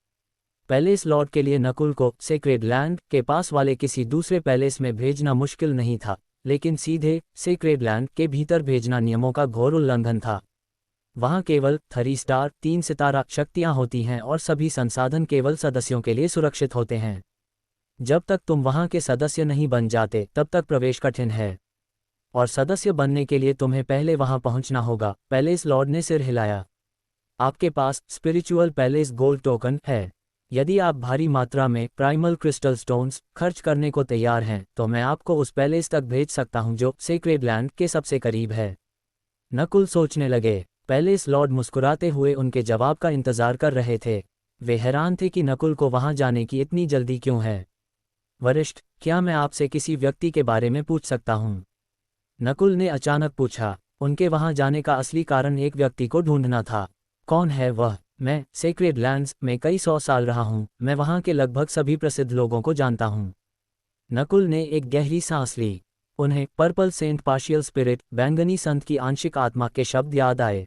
पैलेस लॉर्ड के लिए नकुल को सेक्रेड लैंड के पास वाले किसी दूसरे पैलेस में भेजना मुश्किल नहीं था, लेकिन सीधे सेक्रेड लैंड के भीतर भेजना नियमों का घोर उल्लंघन था। वहां केवल 3 स्टार 3 सितारा शक्तियां होती हैं और सभी संसाधन केवल सदस्यों के लिए सुरक्षित होते हैं। जब तक तुम वहां के सदस्य नहीं बन जाते तब तक प्रवेश कठिन है, और सदस्य बनने के लिए तुम्हें पहले वहां पहुंचना होगा। पैलेस लॉर्ड ने सिर हिलाया। आपके पास स्पिरिचुअल पैलेस गोल्ड टोकन है। यदि आप भारी मात्रा में प्राइमल क्रिस्टल स्टोन्स खर्च करने को तैयार हैं तो मैं आपको उस पैलेस तक भेज सकता हूं जो सेक्रेड लैंड के सबसे करीब है। नकुल सोचने लगे। पैलेस लॉर्ड मुस्कुराते हुए उनके जवाब का इंतजार कर रहे थे। वे हैरान थे कि नकुल को वहां जाने की इतनी जल्दी क्यों है। वरिष्ठ, क्या मैं आपसे किसी व्यक्ति के बारे में पूछ सकता हूं? नकुल ने अचानक पूछा। उनके वहां जाने का असली कारण एक व्यक्ति को ढूंढना था। कौन है वह? मैं सेक्रेड लैंड्स में कई 100 साल रहा हूं, मैं वहां के लगभग सभी प्रसिद्ध लोगों को जानता हूं। नकुल ने एक गहरी सांस ली। उन्हें पर्पल सेंट पार्शियल स्पिरिट बैंगनी संत की आंशिक आत्मा के शब्द याद आए।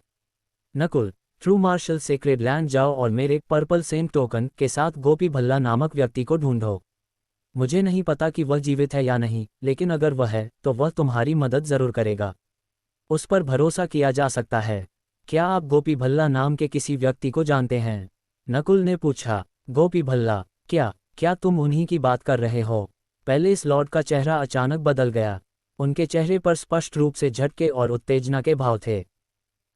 Nakul, true martial sacred land जाओ और मेरे पर्पल सेंट टोकन के साथ गोपी भल्ला नामक व्यक्ति को ढूंढो। मुझे नहीं पता कि वह जीवित है या नहीं, लेकिन अगर वह है तो वह तुम्हारी मदद जरूर करेगा। उस पर भरोसा किया जा सकता है। क्या आप गोपी भल्ला नाम के किसी व्यक्ति को जानते हैं? नकुल ने पूछा। गोपी भल्ला? क्या तुम उन्हीं की बात कर रहे हो? पैलेस लॉर्ड का चेहरा अचानक बदल गया। उनके चेहरे पर स्पष्ट रूप से झटके और उत्तेजना के भाव थे।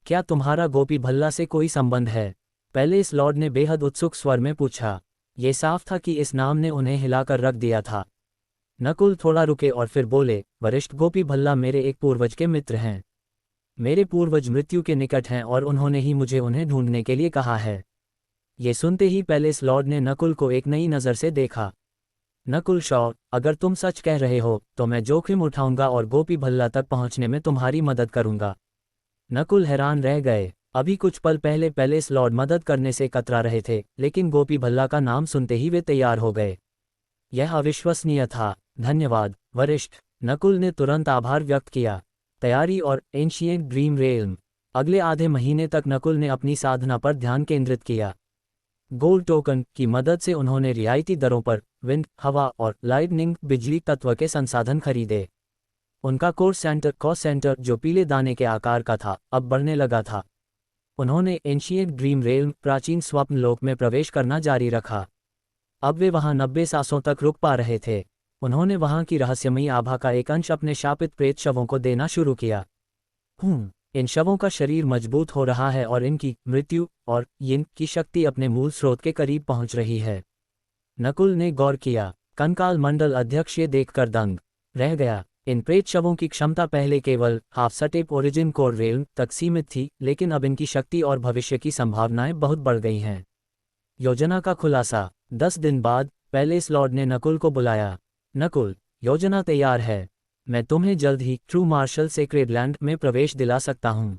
क्या तुम्हारा गोपी भल्ला से कोई संबंध है? पैलेस लॉर्ड ने बेहद उत्सुक स्वर में पूछा। ये साफ था कि इस नाम ने उन्हें हिलाकर रख दिया था। नकुल थोड़ा रुके और फिर बोले, वरिष्ठ, गोपी भल्ला मेरे एक पूर्वज के मित्र हैं। मेरे पूर्वज मृत्यु के निकट हैं और उन्होंने ही मुझे उन्हें ढूंढने के लिए कहा है। ये सुनते ही पैलेस लॉर्ड ने नकुल को एक नई नज़र से देखा। नकुल शॉ, अगर तुम सच कह रहे हो तो मैं जोखिम उठाऊंगा और गोपी भल्ला तक पहुंचने में तुम्हारी मदद करूंगा। नकुल हैरान रह गए। अभी कुछ पल पहले पैलेस लॉर्ड मदद करने से कतरा रहे थे, लेकिन गोपी भल्ला का नाम सुनते ही वे तैयार हो गए। यह अविश्वसनीय था। धन्यवाद वरिष्ठ, नकुल ने तुरंत आभार व्यक्त किया। तैयारी और एंशिएंट ड्रीम रेल्म। अगले आधे महीने तक नकुल ने अपनी साधना पर ध्यान केंद्रित किया। गोल्ड टोकन की मदद से उन्होंने रियायती दरों पर विंड, हवा और लाइटनिंग बिजली तत्व के संसाधन खरीदे। उनका कॉस्ट सेंटर जो पीले दाने के आकार का था, अब बढ़ने लगा था। उन्होंने एंशिएंट ड्रीम रेल्म प्राचीन स्वप्न लोक में प्रवेश करना जारी रखा। अब वे वहां 90 सांसों तक रुक पा रहे थे। उन्होंने वहां की रहस्यमयी आभा का एक अंश अपने शापित प्रेत शवों को देना शुरू किया। इन शवों का शरीर मजबूत हो रहा है और इनकी मृत्यु और यिन की शक्ति अपने मूल स्रोत के करीब पहुंच रही है। नकुल ने गौर किया। कंकाल मंडल अध्यक्ष ये देखकर दंग रह गया। इन प्रेत शवों की क्षमता पहले केवल half step origin core realm तक सीमित थी, लेकिन अब इनकी शक्ति और भविष्य की संभावनाएं बहुत बढ़ गई हैं। योजना का खुलासा। 10 दिन बाद पैलेस लॉर्ड ने नकुल को बुलाया। नकुल, योजना तैयार है। मैं तुम्हें जल्द ही ट्रू मार्शल सेक्रेड लैंड में प्रवेश दिला सकता हूँ।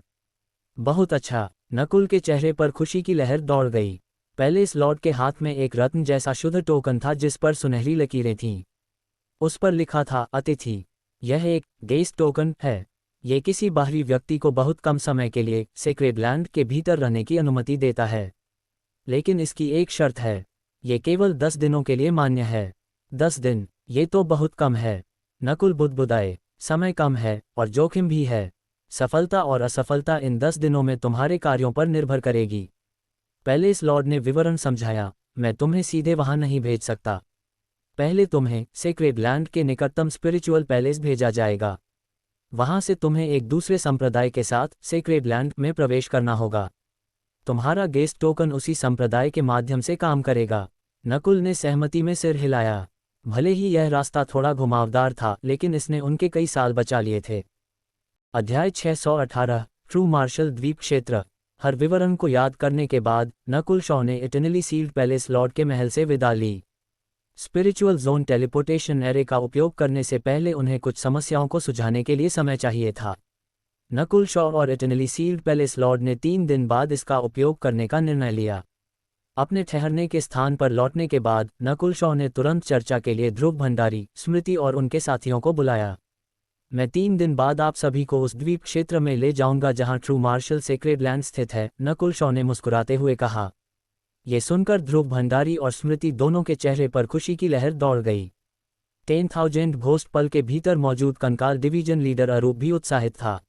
बहुत अच्छा। नकुल के चेहरे पर खुशी की लहर दौड़ गई। पैलेस लॉर्ड के हाथ में एक रत्न जैसा शुद्ध टोकन था जिस पर सुनहरी लकीरें थीं। उस पर लिखा था अतिथि। यह एक गेस्ट टोकन है। ये किसी बाहरी व्यक्ति को बहुत कम समय के लिए सेक्रेड लैंड के भीतर रहने की अनुमति देता है, लेकिन इसकी एक शर्त है। ये केवल 10 दिनों के लिए मान्य है। 10 दिन, ये तो बहुत कम है। नकुल बुदबुदाए। समय कम है और जोखिम भी है। सफलता और असफलता इन 10 दिनों में तुम्हारे कार्यों पर निर्भर करेगी। पैलेस लॉर्ड ने विवरण समझाया। मैं तुम्हें सीधे वहां नहीं भेज सकता। पहले तुम्हें सेक्रेड लैंड के निकटतम स्पिरिचुअल पैलेस भेजा जाएगा। वहां से तुम्हें एक दूसरे संप्रदाय के साथ सेक्रेड लैंड में प्रवेश करना होगा। तुम्हारा गेस्ट टोकन उसी संप्रदाय के माध्यम से काम करेगा। नकुल ने सहमति में सिर हिलाया। भले ही यह रास्ता थोड़ा घुमावदार था, लेकिन इसने उनके कई साल बचा लिए थे। अध्याय 618 ट्रू मार्शल द्वीप क्षेत्र। हर विवरण को याद करने के बाद नकुल शॉ ने इटर्नली सील्ड पैलेस लॉर्ड के महल से विदा ली। स्पिरिचुअल जोन टेलीपोर्टेशन एरे का उपयोग करने से पहले उन्हें कुछ समस्याओं को सुलझाने के लिए समय चाहिए था। नकुल शॉ और इटर्नली सील्ड पैलेस लॉर्ड ने 3 दिन बाद इसका उपयोग करने का निर्णय लिया। अपने ठहरने के स्थान पर लौटने के बाद नकुल शॉ ने तुरंत चर्चा के लिए ध्रुव भंडारी, स्मृति और उनके साथियों को बुलाया। मैं 3 दिन बाद आप सभी को उस द्वीप क्षेत्र में ले जाऊंगा जहां ट्रू मार्शल सेक्रेड लैंड स्थित है, नकुल शॉ ने मुस्कुराते हुए कहा। ये सुनकर ध्रुव भंडारी और स्मृति दोनों के चेहरे पर खुशी की लहर दौड़ गई। 10,000 घोस्ट पल के भीतर मौजूद कंकाल डिवीजन लीडर अरूप भी उत्साहित था।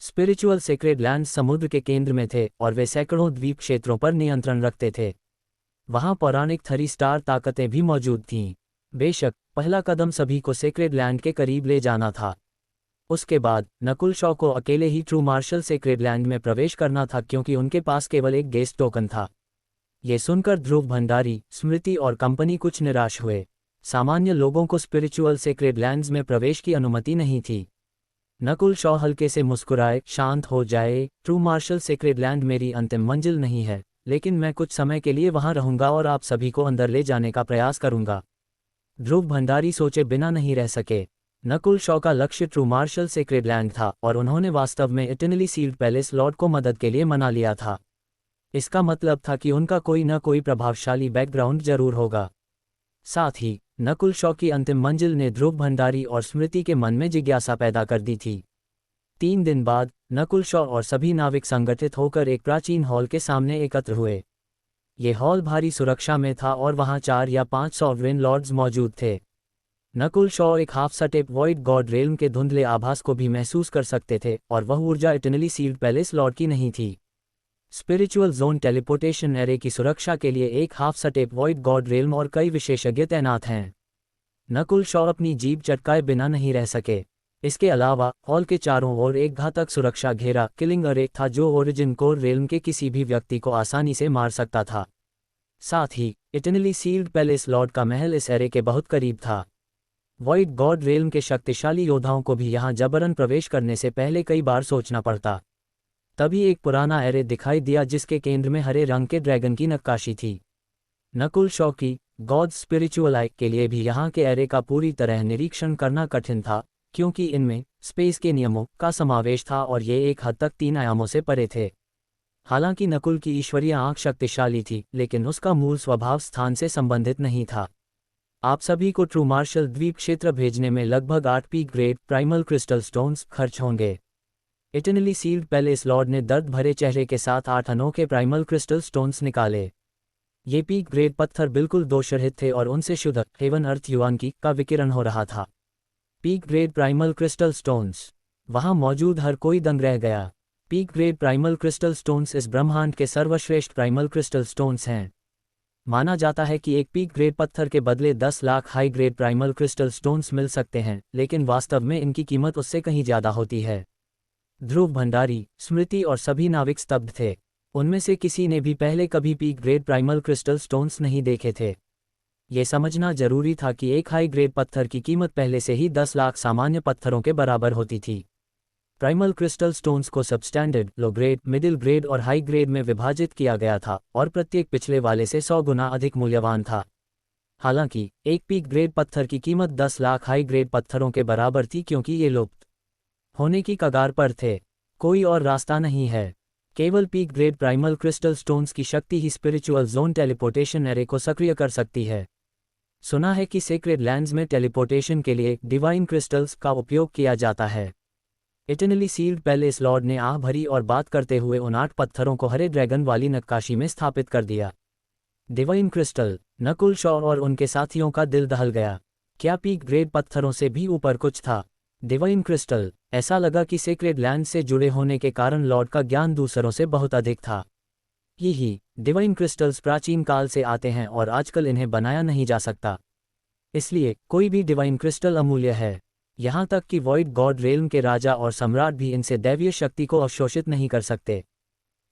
स्पिरिचुअल सेक्रेड लैंड्स समुद्र के केंद्र में थे और वे सैकड़ों द्वीप क्षेत्रों पर नियंत्रण रखते थे। वहां पौराणिक 3 स्टार ताकतें भी मौजूद थीं। बेशक पहला कदम सभी को सेक्रेड लैंड के करीब ले जाना था। उसके बाद नकुल शॉ को अकेले ही ट्रू मार्शल सेक्रेड लैंड में प्रवेश करना था क्योंकि उनके पास केवल एक गेस्ट टोकन था। ये सुनकर ध्रुव भंडारी, स्मृति और कंपनी कुछ निराश हुए। सामान्य लोगों को स्पिरिचुअल सेक्रेड लैंड्स में प्रवेश की अनुमति नहीं थी। नकुल शॉ हल्के से मुस्कुराए, शांत हो जाए, ट्रू मार्शल सेक्रेड लैंड मेरी अंतिम मंजिल नहीं है, लेकिन मैं कुछ समय के लिए वहां रहूंगा और आप सभी को अंदर ले जाने का प्रयास करूंगा। ध्रुव भंडारी सोचे बिना नहीं रह सके। नकुल शॉ का लक्ष्य ट्रू मार्शल सेक्रेड लैंड था और उन्होंने वास्तव में इटरनली सील्ड पैलेस लॉर्ड को मदद के लिए मना लिया था। इसका मतलब था कि उनका कोई न कोई प्रभावशाली बैकग्राउंड जरूर होगा। साथ ही नकुल शॉ की अंतिम मंजिल ने ध्रुव भंडारी और स्मृति के मन में जिज्ञासा पैदा कर दी थी। 3 दिन बाद नकुल शॉ और सभी नाविक संगठित होकर एक प्राचीन हॉल के सामने एकत्र हुए। ये हॉल भारी सुरक्षा में था और वहां 4 या 5 सॉवरेन लॉर्ड्स मौजूद थे। नकुल शॉ एक half step void god realm के धुंधले आभास को भी महसूस कर सकते थे और वह ऊर्जा इटरनली सील्ड पैलेस लॉर्ड की नहीं थी। स्पिरिचुअल जोन टेलीपोर्टेशन एरे की सुरक्षा के लिए एक half step void god realm और कई विशेषज्ञ तैनात हैं। नकुल शॉ अपनी जीभ चटकाए बिना नहीं रह सके। इसके अलावा हॉल के चारों ओर एक घातक सुरक्षा घेरा किलिंग एरे था जो ओरिजिन कोर रेल्म के किसी भी व्यक्ति को आसानी से मार सकता था। साथ ही इटरनली सील्ड पैलेस लॉर्ड का महल इस एरे के बहुत करीब था। वॉइड गॉड रेल्म के शक्तिशाली योद्धाओं को भी यहां जबरन प्रवेश करने से पहले कई बार सोचना पड़ता। तभी एक पुराना एरे दिखाई दिया जिसके केंद्र में हरे रंग के ड्रैगन की नक्काशी थी। नकुल शॉ की गॉड स्पिरिचुअल आई के लिए भी यहाँ के एरे का पूरी तरह निरीक्षण करना कठिन था क्योंकि इनमें स्पेस के नियमों का समावेश था और ये एक हद तक 3 आयामों से परे थे। हालांकि नकुल की ईश्वरीय आंख शक्तिशाली थी, लेकिन उसका मूल स्वभाव स्थान से संबंधित नहीं था। आप सभी को ट्रू मार्शल द्वीप क्षेत्र भेजने में लगभग 8 peak grade primal crystal stones खर्च होंगे। इटरनली सील्ड पैलेस लॉर्ड ने दर्द भरे चेहरे के साथ 8 अनोखे प्राइमल क्रिस्टल स्टोन्स निकाले। ये पीक ग्रेड पत्थर बिल्कुल दोषरहित थे और उनसे शुद्ध हेवन अर्थ युआन की का विकिरण हो रहा था। Peak grade primal crystal stones. वहां मौजूद हर कोई दंग रह गया। Peak grade primal crystal stones इस ब्रह्मांड के सर्वश्रेष्ठ प्राइमल क्रिस्टल स्टोन्स हैं। माना जाता है कि एक पीक ग्रेड पत्थर के बदले 10 lakh high grade primal crystal stones मिल सकते हैं, लेकिन वास्तव में इनकी कीमत उससे कहीं ज्यादा होती है। ध्रुव भंडारी, स्मृति और सभी नाविक स्तब्ध थे। उनमें से किसी ने भी पहले कभी peak grade primal crystal stones नहीं देखे थे। ये समझना जरूरी था कि एक हाई ग्रेड पत्थर की कीमत पहले से ही 10 लाख सामान्य पत्थरों के बराबर होती थी। प्राइमल क्रिस्टल स्टोन्स को substandard, low grade, middle grade और हाई ग्रेड में विभाजित किया गया था और प्रत्येक पिछले वाले से 100 गुना अधिक मूल्यवान था। हालांकि एक पीक ग्रेड पत्थर की कीमत 10 लाख हाई ग्रेड पत्थरों के बराबर थी क्योंकि ये लुप्त होने की कगार पर थे। कोई और रास्ता नहीं है। केवल peak grade primal crystal stones की शक्ति ही स्पिरिचुअल जोन टेलीपोर्टेशन एरे को सक्रिय कर सकती है। सुना है कि सेक्रेड लैंड्स में टेलीपोर्टेशन के लिए डिवाइन क्रिस्टल्स का उपयोग किया जाता है। इटरनली सील्ड पैलेस लॉर्ड ने आह भरी और बात करते हुए उन 8 पत्थरों को हरे ड्रैगन वाली नक्काशी में स्थापित कर दिया। Divine crystal. नकुल शॉ और उनके साथियों का दिल दहल गया। क्या पीक ग्रेड पत्थरों से भी ऊपर कुछ था? Divine crystal. ऐसा लगा कि सेक्रेड लैंड से जुड़े होने के कारण लॉर्ड का ज्ञान दूसरों से बहुत अधिक था। यही डिवाइन क्रिस्टल्स प्राचीन काल से आते हैं और आजकल इन्हें बनाया नहीं जा सकता, इसलिए कोई भी डिवाइन क्रिस्टल अमूल्य है। यहाँ तक कि वॉइड गॉड रेल्म के राजा और सम्राट भी इनसे दैवीय शक्ति को अवशोषित नहीं कर सकते।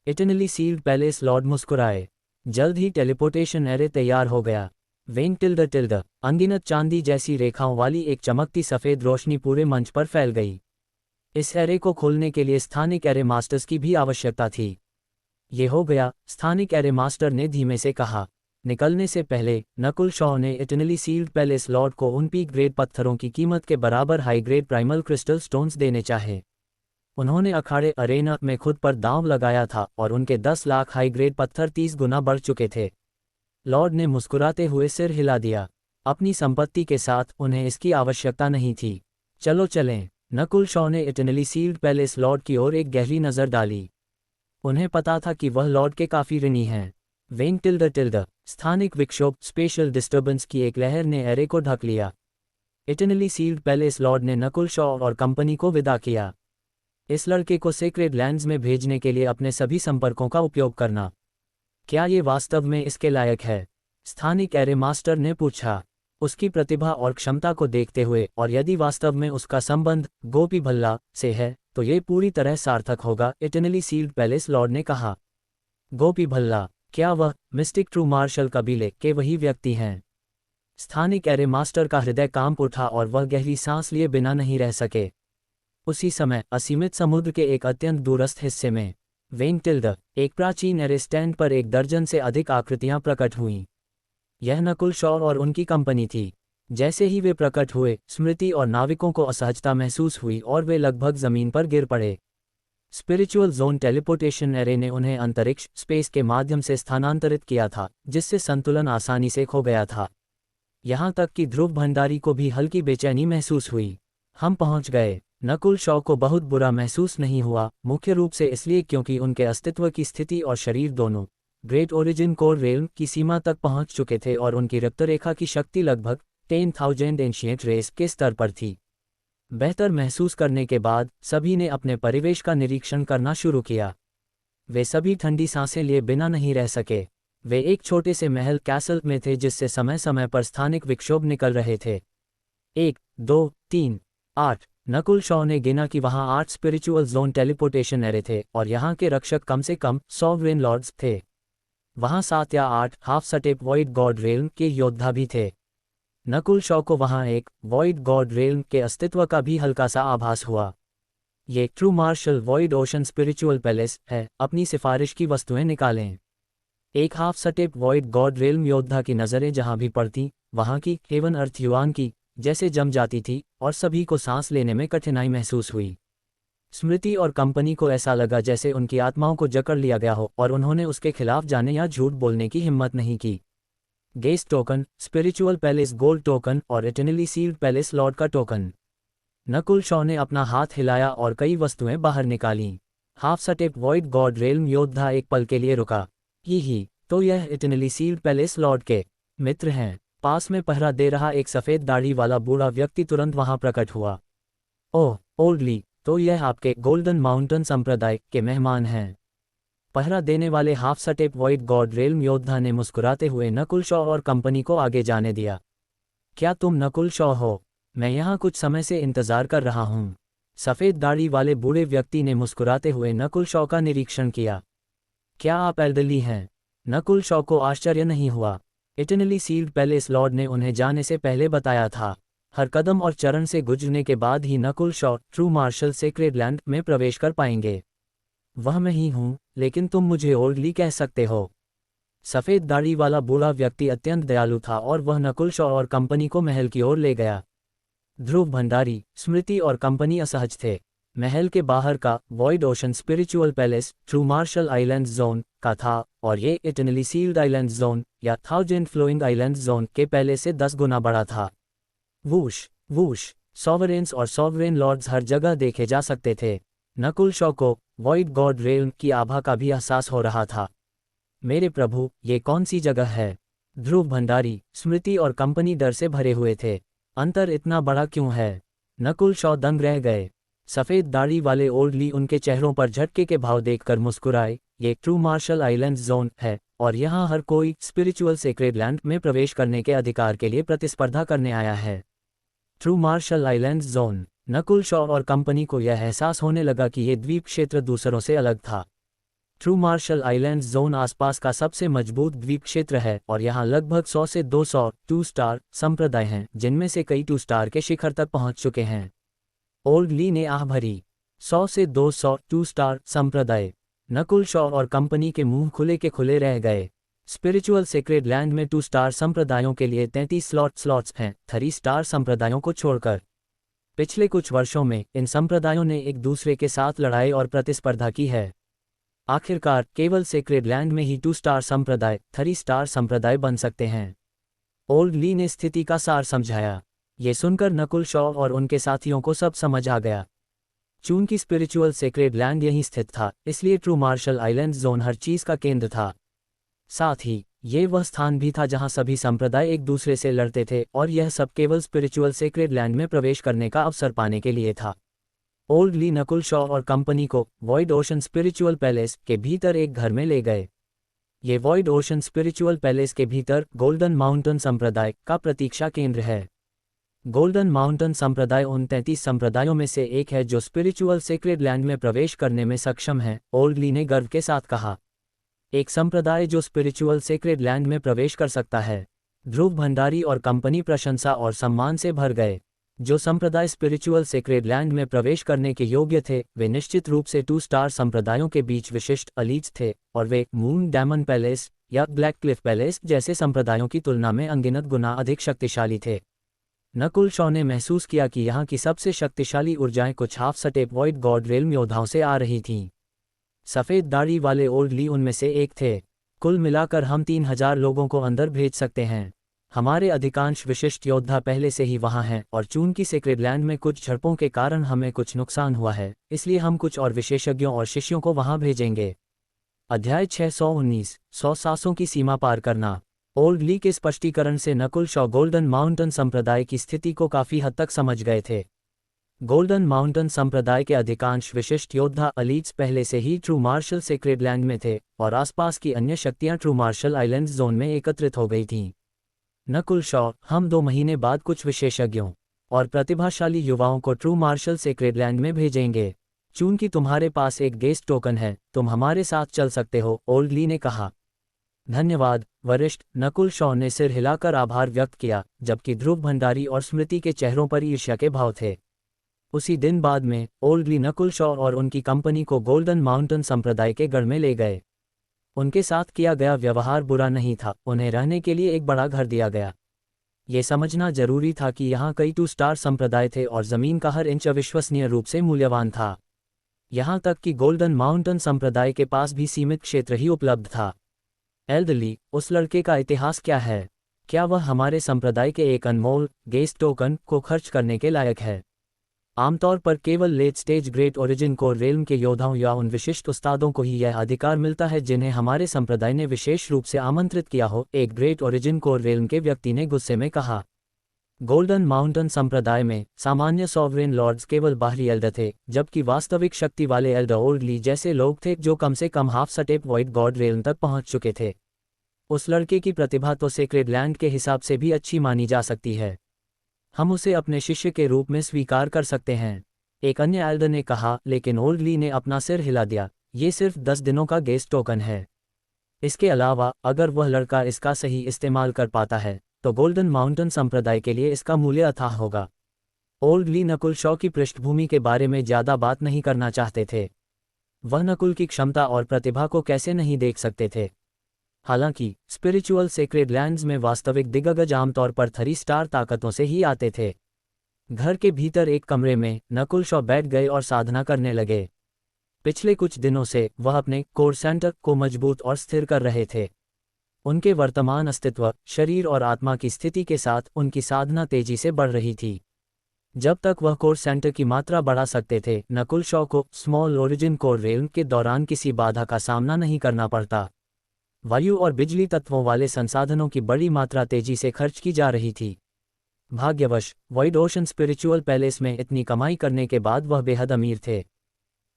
इटरनली सील्ड पैलेस लॉर्ड मुस्कुराए। जल्द ही टेलीपोर्टेशन एरे तैयार हो गया। वेंग टिल्ड अनगिनत चांदी जैसी रेखाओं वाली एक चमकती सफ़ेद रोशनी पूरे मंच पर फैल गई। इस एरे को खोलने के लिए स्थानिक एरे मास्टर्स की भी आवश्यकता थी। ये हो गया, स्थानिक एरे मास्टर ने धीमे से कहा। निकलने से पहले नकुल शॉ ने इटरनली सील्ड पैलेस लॉर्ड को उन पीक ग्रेड पत्थरों की कीमत के बराबर high grade primal crystal stones देने चाहे। उन्होंने अखाड़े अरेना में खुद पर दांव लगाया था और उनके 10 लाख हाई ग्रेड पत्थर 30 गुना बढ़ चुके थे। लॉर्ड ने मुस्कुराते हुए सिर हिला दिया। अपनी संपत्ति के साथ उन्हें इसकी आवश्यकता नहीं थी। चलो चलें। नकुल शॉ ने इटनली सील्ड पैलेस लॉर्ड की ओर एक गहरी नज़र डाली। उन्हें पता था कि वह लॉर्ड के काफ़ी ऋणी हैं। वेंग टिल्ड स्थानिक विक्षोभ स्पेशल डिस्टर्बेंस की एक लहर ने एरे को ढक लिया। इटनली सील्ड पैलेस लॉर्ड ने नकुल शॉ और कंपनी को विदा किया। इस लड़के को सेक्रेड लैंड्स में भेजने के लिए अपने सभी संपर्कों का उपयोग करना। क्या ये वास्तव में इसके लायक है? स्थानिक एरे मास्टर ने पूछा। उसकी प्रतिभा और क्षमता को देखते हुए, और यदि वास्तव में उसका संबंध गोपी भल्ला से है तो ये पूरी तरह सार्थक होगा, इटनली सील्ड पैलेस लॉर्ड ने कहा। गोपी भल्ला? क्या वह मिस्टिक ट्रू मार्शल कबीले के वही व्यक्ति हैं? स्थानिक एरे मास्टर का हृदय कांप उठा और वह गहरी सांस लिए बिना नहीं रह सके। उसी समय असीमित समुद्र के एक अत्यंत दूरस्थ हिस्से में वेंग टिल्ड एक प्राचीन एरे स्टैंड पर एक दर्जन से अधिक आकृतियां प्रकट हुईं। यह नकुल शॉ और उनकी कंपनी थी। जैसे ही वे प्रकट हुए, स्मृति और नाविकों को असहजता महसूस हुई और वे लगभग जमीन पर गिर पड़े। स्पिरिचुअल जोन टेलीपोर्टेशन एरे ने उन्हें अंतरिक्ष स्पेस के माध्यम से स्थानांतरित किया था, जिससे संतुलन आसानी से खो गया था। यहाँ तक कि ध्रुव भंडारी को भी हल्की बेचैनी महसूस हुई। हम पहुँच गए। नकुल शॉ को बहुत बुरा महसूस नहीं हुआ, मुख्य रूप से इसलिए क्योंकि उनके अस्तित्व की स्थिति और शरीर दोनों ग्रेट ओरिजिन कोर रेल्म की सीमा तक पहुंच चुके थे और उनकी रक्तरेखा की शक्ति लगभग 10,000 एंशिएंट रेस के स्तर पर थी। बेहतर महसूस करने के बाद सभी ने अपने परिवेश का निरीक्षण करना शुरू किया। वे सभी ठंडी सांसें लिए बिना नहीं रह सके। वे एक छोटे से महल कैसल में थे जिससे समय समय पर स्थानिक विक्षोभ निकल रहे थे। 1, 2, 3, 8। नकुल शॉ ने गिना कि वहां 8 स्पिरिचुअल जोन टेलीपोर्टेशन एरे थे और यहाँ के रक्षक कम से कम सॉवरेन लॉर्ड्स थे। वहां 7 या 8 half step void god realm के योद्धा भी थे। नकुल शॉ को वहां एक वॉइड गॉड रेल्म के अस्तित्व का भी हल्का सा आभास हुआ। ये true martial void ocean spiritual palace है, अपनी सिफारिश की वस्तुएं निकालें। एक half step void god realm योद्धा की नज़रें जहां भी पड़ती, वहां की हेवन अर्थ युआन की जैसे जम जाती थी और सभी को सांस लेने में कठिनाई महसूस हुई। स्मृति और कंपनी को ऐसा लगा जैसे उनकी आत्माओं को जकड़ लिया गया हो और उन्होंने उसके खिलाफ जाने या झूठ बोलने की हिम्मत नहीं की। Guess token, spiritual palace gold token और इटर्नली सील्ड पैलेस लॉर्ड का टोकन। नकुल शॉ ने अपना हाथ हिलाया और कई वस्तुएं बाहर निकालीं। Half step void god realm योद्धा एक पल के लिए रुका। ही तो यह इटर्नली सील्ड पैलेस लॉर्ड के मित्र हैं। पास में पहरा दे रहा एक सफ़ेद दाढ़ी वाला बूढ़ा व्यक्ति तुरंत वहां प्रकट हुआ। ओह ओल्डली, तो यह आपके गोल्डन माउंटेन संप्रदाय के मेहमान हैं। पहरा देने वाले half step void god realm योद्धा ने मुस्कुराते हुए नकुल शॉ और कंपनी को आगे जाने दिया। क्या तुम नकुल शॉ हो? मैं यहाँ कुछ समय से इंतज़ार कर रहा हूँ। सफ़ेद दाढ़ी वाले बूढ़े व्यक्ति ने मुस्कुराते हुए नकुल शॉ का निरीक्षण किया। क्या आप एल्डरली हैं? नकुल शॉ को आश्चर्य नहीं हुआ। इटर्नली सील्ड पैलेस लॉर्ड ने उन्हें जाने से पहले बताया था। हर कदम और चरण से गुजरने के बाद ही Nakul Shaw true martial sacred land में प्रवेश कर पाएंगे। वह मैं ही हूँ, लेकिन तुम मुझे ओल्डली कह सकते हो। सफ़ेद दाढ़ी वाला बूढ़ा व्यक्ति अत्यंत दयालु था और वह नकुल शॉ और कंपनी को महल की ओर ले गया। ध्रुव भंडारी, स्मृति और कंपनी असहज थे। महल के बाहर का void ocean spiritual palace true martial island zone का था और ये इटर्नली सील्ड आइलैंड जोन या 1000 फ्लोइंग आइलैंड जोन के पहले से 10 गुना बड़ा था। वूश वूश, सॉवरेन्स और सॉवरेन लॉर्ड्स हर जगह देखे जा सकते थे। नकुल शॉ को वॉइड गॉड रेल्म की आभा का भी एहसास हो रहा था। मेरे प्रभु, ये कौन सी जगह है? ध्रुव भंडारी, स्मृति और कंपनी डर से भरे हुए थे। अंतर इतना बड़ा क्यों है? नकुल शॉ दंग रह गए। सफ़ेद दाढ़ी वाले ओल्डली उनके चेहरों पर झटके के भाव देखकर मुस्कुराए। ये ट्रू मार्शल आइलैंड जोन है और यहाँ हर कोई स्पिरिचुअल सेक्रेड लैंड में प्रवेश करने के अधिकार के लिए प्रतिस्पर्धा करने आया है। True martial island zone. Nakul Shaw और कंपनी को यह एहसास होने लगा कि ये द्वीप क्षेत्र दूसरों से अलग था। ट्रू मार्शल आइलैंड जोन आसपास का सबसे मजबूत द्वीप क्षेत्र है और यहाँ लगभग 100 से 200 2 स्टार संप्रदाय हैं, जिनमें से कई 2 स्टार के शिखर तक पहुँच चुके हैं। ओल्डली ने आह भरी। 100 से 200 2 स्टार संप्रदाय। नकुल शॉ और कंपनी के मुंह खुले के खुले रह गए। स्पिरिचुअल सेक्रेड लैंड में 2 स्टार संप्रदायों के लिए 33 स्लॉट्स हैं, 3 स्टार संप्रदायों को छोड़कर। पिछले कुछ वर्षों में इन संप्रदायों ने एक दूसरे के साथ लड़ाई और प्रतिस्पर्धा की है। आखिरकार केवल सेक्रेड लैंड में ही 2 स्टार संप्रदाय 3 स्टार संप्रदाय बन सकते हैं। ओल्ड ली ने स्थिति का सार समझाया। ये सुनकर नकुल शॉ और उनके साथियों को सब समझ आ गया। चूंकि स्पिरिचुअल सेक्रेड लैंड यहीं स्थित था, इसलिए ट्रू मार्शल आइलैंड्स जोन हर चीज का केंद्र था। साथ ही ये वह स्थान भी था जहां सभी संप्रदाय एक दूसरे से लड़ते थे, और यह सब केवल स्पिरिचुअल सेक्रेड लैंड में प्रवेश करने का अवसर पाने के लिए था। ओल्ड ली नकुल शॉ और कंपनी को वॉइड ओशन स्पिरिचुअल पैलेस के भीतर एक घर में ले गए। ये वॉइड ओशन स्पिरिचुअल पैलेस के भीतर गोल्डन माउंटेन संप्रदाय का प्रतीक्षा केंद्र है। गोल्डन माउंटेन संप्रदाय उन 33 संप्रदायों में से एक है जो स्पिरिचुअल सेक्रेड लैंड में प्रवेश करने में सक्षम है, ओल्ड ली ने गर्व के साथ कहा। एक संप्रदाय जो स्पिरिचुअल सेक्रेड लैंड में प्रवेश कर सकता है। ध्रुव भंडारी और कंपनी प्रशंसा और सम्मान से भर गए। जो संप्रदाय स्पिरिचुअल सेक्रेड लैंड में प्रवेश करने के योग्य थे, वे निश्चित रूप से 2 स्टार संप्रदायों के बीच विशिष्ट एलीट्स थे, और वे मून डायमंड पैलेस या ब्लैक क्लिफ पैलेस जैसे संप्रदायों की तुलना में अनगिनत गुना अधिक शक्तिशाली थे। नकुल शॉ ने महसूस किया कि यहाँ की सबसे शक्तिशाली ऊर्जाएं कुछ half step void god realm योद्धाओं से आ रही थीं। सफ़ेद दाढ़ी वाले ओल्ड ली उनमें से एक थे। कुल मिलाकर हम 3000 लोगों को अंदर भेज सकते हैं। हमारे अधिकांश विशिष्ट योद्धा पहले से ही वहाँ हैं, और चूंकि सेक्रेड लैंड में कुछ झड़पों के कारण हमें कुछ नुकसान हुआ है, इसलिए हम कुछ और विशेषज्ञों और शिष्यों को वहाँ भेजेंगे। अध्याय 619 100 सांसों की सीमा पार करना। ओल्ड ली के स्पष्टीकरण से नकुल शॉ गोल्डन माउंटेन संप्रदाय की स्थिति को काफ़ी हद तक समझ गए थे। गोल्डन माउंटेन संप्रदाय के अधिकांश विशिष्ट योद्धा एलीट्स पहले से ही ट्रू मार्शल सेक्रेड लैंड में थे, और आसपास की अन्य शक्तियां ट्रू मार्शल आइलैंड्स जोन में एकत्रित हो गई थीं। नकुल शॉ, हम 2 महीने बाद कुछ विशेषज्ञों और प्रतिभाशाली युवाओं को ट्रू मार्शल सेक्रेड लैंड में भेजेंगे। चूंकि तुम्हारे पास एक गेस्ट टोकन है, तुम हमारे साथ चल सकते हो, ओल्ड ली ने कहा। धन्यवाद वरिष्ठ, नकुल शॉ ने सिर हिलाकर आभार व्यक्त किया, जबकि ध्रुव भंडारी और स्मृति के चेहरों पर ईर्ष्या के भाव थे। उसी दिन बाद में ओल्ड ली नकुल शॉ और उनकी कंपनी को गोल्डन माउंटेन संप्रदाय के गढ़ में ले गए। उनके साथ किया गया व्यवहार बुरा नहीं था, उन्हें रहने के लिए एक बड़ा घर दिया गया। ये समझना जरूरी था कि यहाँ कई 2 स्टार संप्रदाय थे और जमीन का हर इंच अविश्वसनीय रूप से मूल्यवान था। यहाँ तक कि गोल्डन माउंटेन संप्रदाय के पास भी सीमित क्षेत्र ही उपलब्ध था। एल्डरली, उस लड़के का इतिहास क्या है? क्या वह हमारे संप्रदाय के एक अनमोल गेस्ट टोकन को खर्च करने के लायक है? आमतौर पर केवल late stage great origin core realm के योद्धाओं या उन विशिष्ट उस्तादों को ही यह अधिकार मिलता है जिन्हें हमारे संप्रदाय ने विशेष रूप से आमंत्रित किया हो, एक ग्रेट ओरिजिन कोर रेल्म के व्यक्ति ने गुस्से में कहा। गोल्डन माउंटेन संप्रदाय में सामान्य सॉवरेन लॉर्ड्स केवल बाहरी एल्डर थे, जबकि वास्तविक शक्ति वाले एल्डर ओल्ड ली जैसे लोग थे जो कम से कम half step void god realm तक पहुंच चुके थे। उस लड़के की प्रतिभा तो सेक्रेड लैंड के हिसाब से भी अच्छी मानी जा सकती है। हम उसे अपने शिष्य के रूप में स्वीकार कर सकते हैं, एक अन्य एल्डर ने कहा, लेकिन ओल्ड ली ने अपना सिर हिला दिया। ये सिर्फ 10 दिनों का गेस्ट टोकन है। इसके अलावा अगर वह लड़का इसका सही इस्तेमाल कर पाता है, तो गोल्डन माउंटेन संप्रदाय के लिए इसका मूल्य अथाह होगा। ओल्ड ली नकुल शॉ की पृष्ठभूमि के बारे में ज़्यादा बात नहीं करना चाहते थे। वह नकुल की क्षमता और प्रतिभा को कैसे नहीं देख सकते थे। हालांकि स्पिरिचुअल सेक्रेड लैंड्स में वास्तविक दिग्गज आमतौर पर 3 स्टार ताकतों से ही आते थे। घर के भीतर एक कमरे में नकुल शॉ बैठ गए और साधना करने लगे। पिछले कुछ दिनों से वह अपने कोर सेंटर को मजबूत और स्थिर कर रहे थे। उनके वर्तमान अस्तित्व, शरीर और आत्मा की स्थिति के साथ उनकी साधना तेजी से बढ़ रही थी। जब तक वह कोर सेंटर की मात्रा बढ़ा सकते थे, नकुल शॉ को स्मॉल ओरिजिन कोर रेल्म के दौरान किसी बाधा का सामना नहीं करना पड़ता। वायु और बिजली तत्वों वाले संसाधनों की बड़ी मात्रा तेजी से खर्च की जा रही थी। भाग्यवश वॉइड ओशन स्पिरिचुअल पैलेस में इतनी कमाई करने के बाद वह बेहद अमीर थे।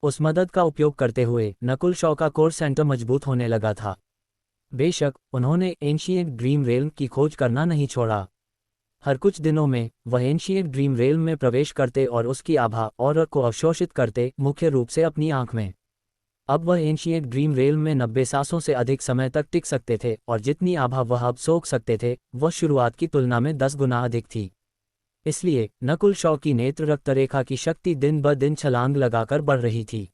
उस मदद का उपयोग करते हुए नकुल शॉ का कोर सेंटर मजबूत होने लगा था। बेशक उन्होंने एंशिएंट ड्रीम रेल्म की खोज करना नहीं छोड़ा। हर कुछ दिनों में वह एंशिएंट ड्रीम रेल्म में प्रवेश करते और उसकी आभा और को अवशोषित करते, मुख्य रूप से अपनी आंख में। अब वह एंशिएंट ड्रीम रेल्म में 90 सांसों से अधिक समय तक टिक सकते थे, और जितनी आभा वह अब सोख सकते थे वह शुरुआत की तुलना में 10 गुना अधिक थी। इसलिए नकुल शॉ की नेत्र रक्तरेखा की शक्ति दिन ब दिन छलांग लगाकर बढ़ रही थी।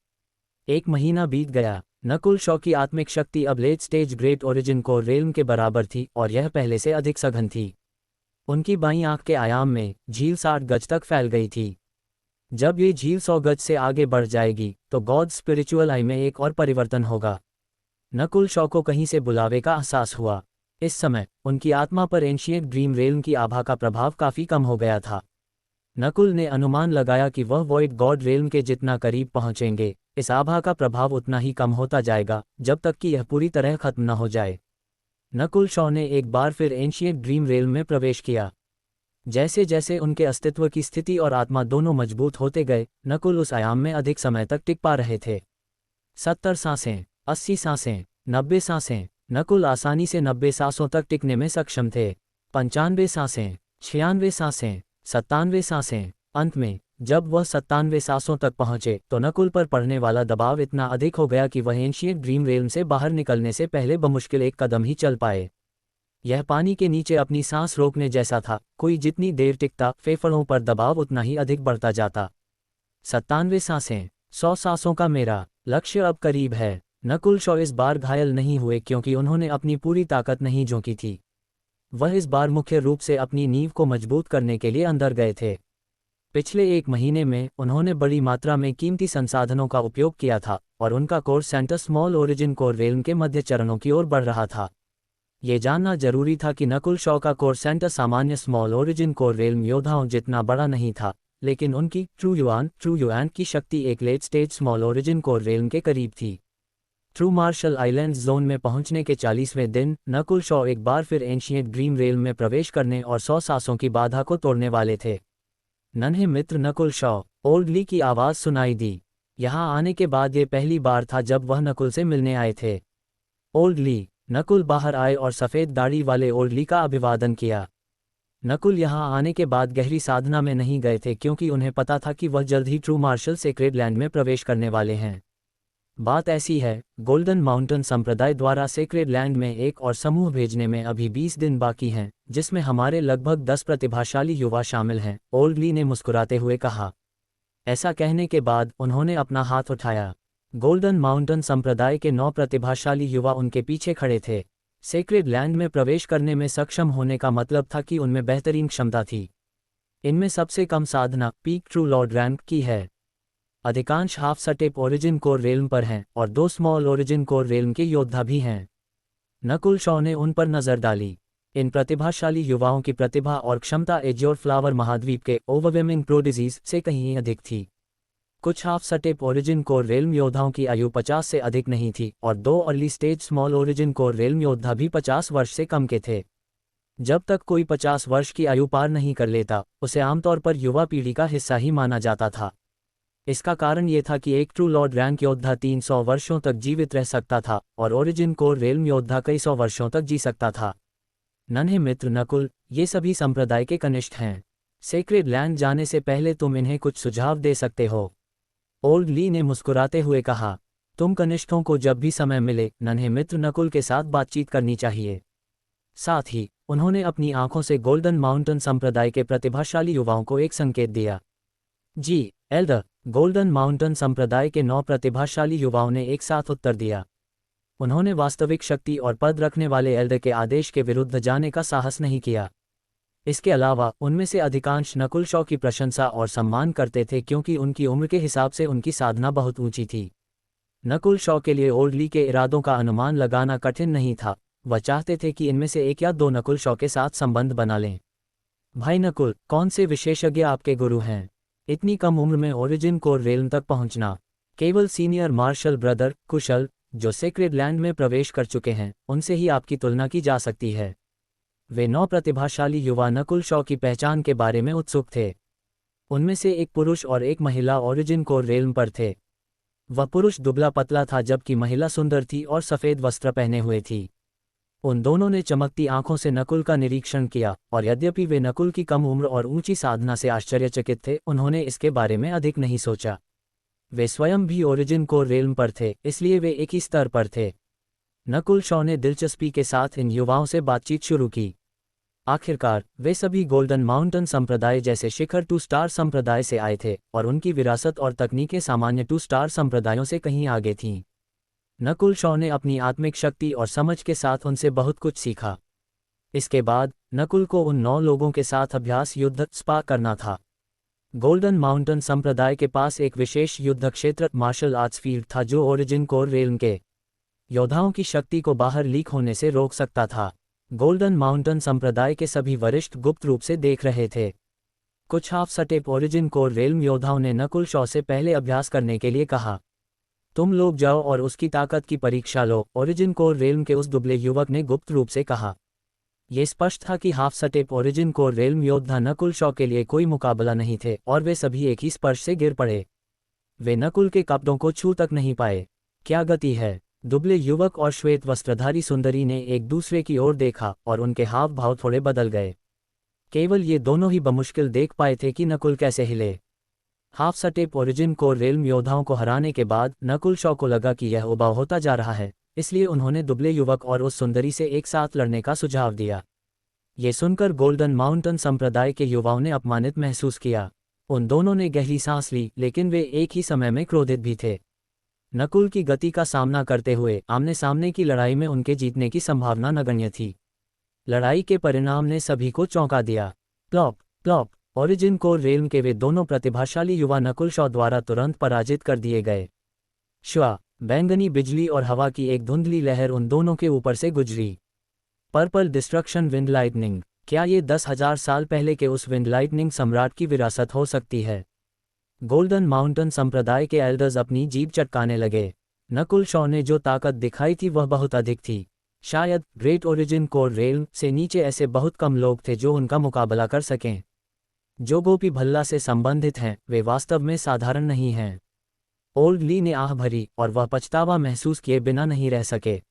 1 महीना बीत गया। नकुल शॉ की आत्मिक शक्ति अब late stage great origin core realm के बराबर थी, और यह पहले से अधिक सघन थी। उनकी बाईं आंख के आयाम में झील 60 गज तक फैल गई थी। जब ये झील 100 गज से आगे बढ़ जाएगी तो गॉड स्पिरिचुअल आई में एक और परिवर्तन होगा। नकुल शॉ को कहीं से बुलावे का एहसास हुआ। इस समय उनकी आत्मा पर एंशिएंट ड्रीम रेल्म की आभा का प्रभाव काफी कम हो गया था। नकुल ने अनुमान लगाया कि वह वॉइड गॉड रेल्म के जितना करीब पहुंचेंगे, इस आभा का प्रभाव उतना ही कम होता जाएगा जब तक कि यह पूरी तरह खत्म न हो जाए। नकुल शॉ ने एक बार फिर एंशिएंट ड्रीम रेल्म में प्रवेश किया। जैसे जैसे उनके अस्तित्व की स्थिति और आत्मा दोनों मजबूत होते गए, नकुल उस आयाम में अधिक समय तक टिक पा रहे थे। 70 सांसें, 80 सांसें, 90 सांसें। नकुल आसानी से 90 सांसों तक टिकने में सक्षम थे। 95 सांसें, 96 सांसें, 97 सांसें। अंत में जब वह 97 सांसों तक पहुंचे तो नकुल पर पड़ने वाला दबाव इतना अधिक हो गया कि वह एंशिएंट ड्रीम रेल्म से बाहर निकलने से पहले बमुश्किल एक कदम ही चल पाए। यह पानी के नीचे अपनी सांस रोकने जैसा था, कोई जितनी देर टिकता फेफड़ों पर दबाव उतना ही अधिक बढ़ता जाता। 97 सांसें, 100 सांसों का मेरा लक्ष्य अब करीब है। नकुल शॉ इस बार घायल नहीं हुए क्योंकि उन्होंने अपनी पूरी ताकत नहीं झोंकी थी। वह इस बार मुख्य रूप से अपनी नींव को मजबूत करने के लिए अंदर गए थे। पिछले एक महीने में उन्होंने बड़ी मात्रा में कीमती संसाधनों का उपयोग किया था और उनका course centre small origin core realm के मध्य चरणों की ओर बढ़ रहा था। ये जानना जरूरी था कि नकुल शॉ का कोर सेंटर सामान्य स्मॉल ओरिजिन कोर रेल्म योद्धाओं जितना बड़ा नहीं था, लेकिन उनकी ट्रू युआन की शक्ति एक late stage small origin core realm के करीब थी। ट्रू मार्शल आइलैंड्स जोन में पहुंचने के 40वें दिन नकुल शॉ एक बार फिर एंशिएंट ड्रीम रेल्म में प्रवेश करने और 100 सांसों की बाधा को तोड़ने वाले थे। नन्हे मित्र नकुल शॉ, ओल्ड ली की आवाज़ सुनाई दी। यहाँ आने के बाद ये पहली बार था जब वह नकुल से मिलने आए थे। ओल्ड ली। नकुल बाहर आए और सफ़ेद दाढ़ी वाले ओल्ड ली का अभिवादन किया। नकुल यहाँ आने के बाद गहरी साधना में नहीं गए थे क्योंकि उन्हें पता था कि वह जल्द ही ट्रू मार्शल सेक्रेड लैंड में प्रवेश करने वाले हैं। बात ऐसी है, गोल्डन माउंटेन संप्रदाय द्वारा सेक्रेड लैंड में एक और समूह भेजने में अभी 20 दिन बाकी हैं, जिसमें हमारे लगभग 10 प्रतिभाशाली युवा शामिल हैं, ओल्ड ली ने मुस्कुराते हुए कहा। ऐसा कहने के बाद उन्होंने अपना हाथ उठाया। गोल्डन माउंटेन संप्रदाय के 9 प्रतिभाशाली युवा उनके पीछे खड़े थे। सेक्रेड लैंड में प्रवेश करने में सक्षम होने का मतलब था कि उनमें बेहतरीन क्षमता थी। इनमें सबसे कम साधना पीक ट्रू लॉर्ड रैंक की है। अधिकांश half step origin core realm पर हैं और 2 स्मॉल ओरिजिन कोर रेल्म के योद्धा भी हैं। नकुल शॉ ने उन पर नजर डाली। इन प्रतिभाशाली युवाओं की प्रतिभा और क्षमता एज्योर फ्लावर महाद्वीप के ओवरवेमिंग प्रोडिजीज से कहीं अधिक थी। कुछ half step origin core realm योद्धाओं की आयु 50 से अधिक नहीं थी और 2 early stage small origin core realm योद्धा भी 50 वर्ष से कम के थे। जब तक कोई 50 वर्ष की आयु पार नहीं कर लेता, उसे आमतौर पर युवा पीढ़ी का हिस्सा ही माना जाता था। इसका कारण ये था कि एक ट्रू लॉर्ड रैंक योद्धा 300 वर्षों तक जीवित रह सकता था और ओरिजिन कोर रेल्म योद्धा कई 100 वर्षों तक जी सकता था। नन्हे मित्र नकुल, ये सभी संप्रदाय के कनिष्ठ हैं। सेक्रेड लैंड जाने से पहले तुम इन्हें कुछ सुझाव दे सकते हो। ओल्ड ली ने मुस्कुराते हुए कहा। तुम कनिष्ठों को जब भी समय मिले नन्हे मित्र नकुल के साथ बातचीत करनी चाहिए। साथ ही उन्होंने अपनी आंखों से गोल्डन माउंटेन संप्रदाय के प्रतिभाशाली युवाओं को एक संकेत दिया। जी एल्डर। गोल्डन माउंटेन संप्रदाय के 9 प्रतिभाशाली युवाओं ने एक साथ उत्तर दिया। उन्होंने वास्तविक शक्ति और पद रखने वाले एल्डर के आदेश के विरुद्ध जाने का साहस नहीं किया। इसके अलावा उनमें से अधिकांश नकुल शॉ की प्रशंसा और सम्मान करते थे क्योंकि उनकी उम्र के हिसाब से उनकी साधना बहुत ऊंची थी। नकुल शॉ के लिए ओल्ड ली के इरादों का अनुमान लगाना कठिन नहीं था। वह चाहते थे कि इनमें से 1 या 2 नकुल शॉ के साथ संबंध बना लें। भाई नकुल, कौन से विशेषज्ञ आपके गुरु हैं? इतनी कम उम्र में ओरिजिन कोर रेल्म तक पहुंचना। केवल सीनियर मार्शल ब्रदर कुशल, जो सेक्रेड लैंड में प्रवेश कर चुके हैं, उनसे ही आपकी तुलना की जा सकती है। वे 9 प्रतिभाशाली युवा नकुल शॉ की पहचान के बारे में उत्सुक थे। उनमें से एक पुरुष और एक महिला ओरिजिन कोर रेल्म पर थे। वह पुरुष दुबला पतला था जबकि महिला सुंदर थी और सफ़ेद वस्त्र पहने हुए थी। उन दोनों ने चमकती आंखों से नकुल का निरीक्षण किया और यद्यपि वे नकुल की कम उम्र और ऊंची साधना से आश्चर्यचकित थे, उन्होंने इसके बारे में अधिक नहीं सोचा। वे स्वयं भी ओरिजिन कोर रेल्म पर थे, इसलिए वे एक ही स्तर पर थे। नकुल शॉ ने दिलचस्पी के साथ इन युवाओं से बातचीत शुरू की। आखिरकार वे सभी गोल्डन माउंटेन संप्रदाय जैसे शिखर 2 स्टार संप्रदाय से आए थे और उनकी विरासत और तकनीकें सामान्य 2 स्टार संप्रदायों से कहीं आगे थीं। नकुल शॉ ने अपनी आत्मिक शक्ति और समझ के साथ उनसे बहुत कुछ सीखा। इसके बाद नकुल को उन 9 लोगों के साथ अभ्यास युद्ध स्पा करना था। गोल्डन माउंटेन संप्रदाय के पास एक विशेष युद्ध क्षेत्र मार्शल आर्ट्स फील्ड था जो ओरिजिन कोर रेल्म के योद्धाओं की शक्ति को बाहर लीक होने से रोक सकता था। गोल्डन माउंटेन संप्रदाय के सभी वरिष्ठ गुप्त रूप से देख रहे थे। कुछ half step origin core realm योद्धाओं ने नकुल शॉ से पहले अभ्यास करने के लिए कहा। तुम लोग जाओ और उसकी ताकत की परीक्षा लो, ओरिजिन कोर रेल्म के उस दुबले युवक ने गुप्त रूप से कहा। ये स्पष्ट था कि half step origin core realm योद्धा नकुल शॉ के लिए कोई मुकाबला नहीं थे और वे सभी एक ही स्पर्श से गिर पड़े। वे नकुल के कपड़ों को छू तक नहीं पाए। क्या गति है! दुबले युवक और श्वेत वस्त्रधारी सुंदरी ने एक दूसरे की ओर देखा और उनके हाव भाव थोड़े बदल गए। केवल ये दोनों ही बमुश्किल देख पाए थे कि नकुल कैसे हिले। Half step origin core realm योद्धाओं को हराने के बाद नकुल शॉ को लगा कि यह उबाऊ होता जा रहा है, इसलिए उन्होंने दुबले युवक और उस सुंदरी से एक साथ लड़ने का सुझाव दिया। ये सुनकर गोल्डन माउंटेन संप्रदाय के युवाओं ने अपमानित महसूस किया। उन दोनों ने गहरी सांस ली, लेकिन वे एक ही समय में क्रोधित भी थे। नकुल की गति का सामना करते हुए आमने सामने की लड़ाई में उनके जीतने की संभावना नगण्य थी। लड़ाई के परिणाम ने सभी को चौंका दिया। Plop plop! Origin core realm के वे दोनों प्रतिभाशाली युवा नकुल शॉ द्वारा तुरंत पराजित कर दिए गए। श्वा! बैंगनी बिजली और हवा की एक धुंधली लहर उन दोनों के ऊपर से गुजरी। Purple destruction wind lightning! क्या ये 10,000 साल पहले के उस विंड लाइटनिंग सम्राट की विरासत हो सकती है? गोल्डन माउंटेन संप्रदाय के एल्डर्स अपनी जीभ चटकाने लगे। नकुल शॉ ने जो ताकत दिखाई थी वह बहुत अधिक थी। शायद ग्रेट ओरिजिन कोर रेल्म से नीचे ऐसे बहुत कम लोग थे जो उनका मुकाबला कर सकें। जो गोपी भल्ला से संबंधित हैं, वे वास्तव में साधारण नहीं हैं। ओल्ड ली ने आह भरी और वह पछतावा महसूस किए बिना नहीं रह सके।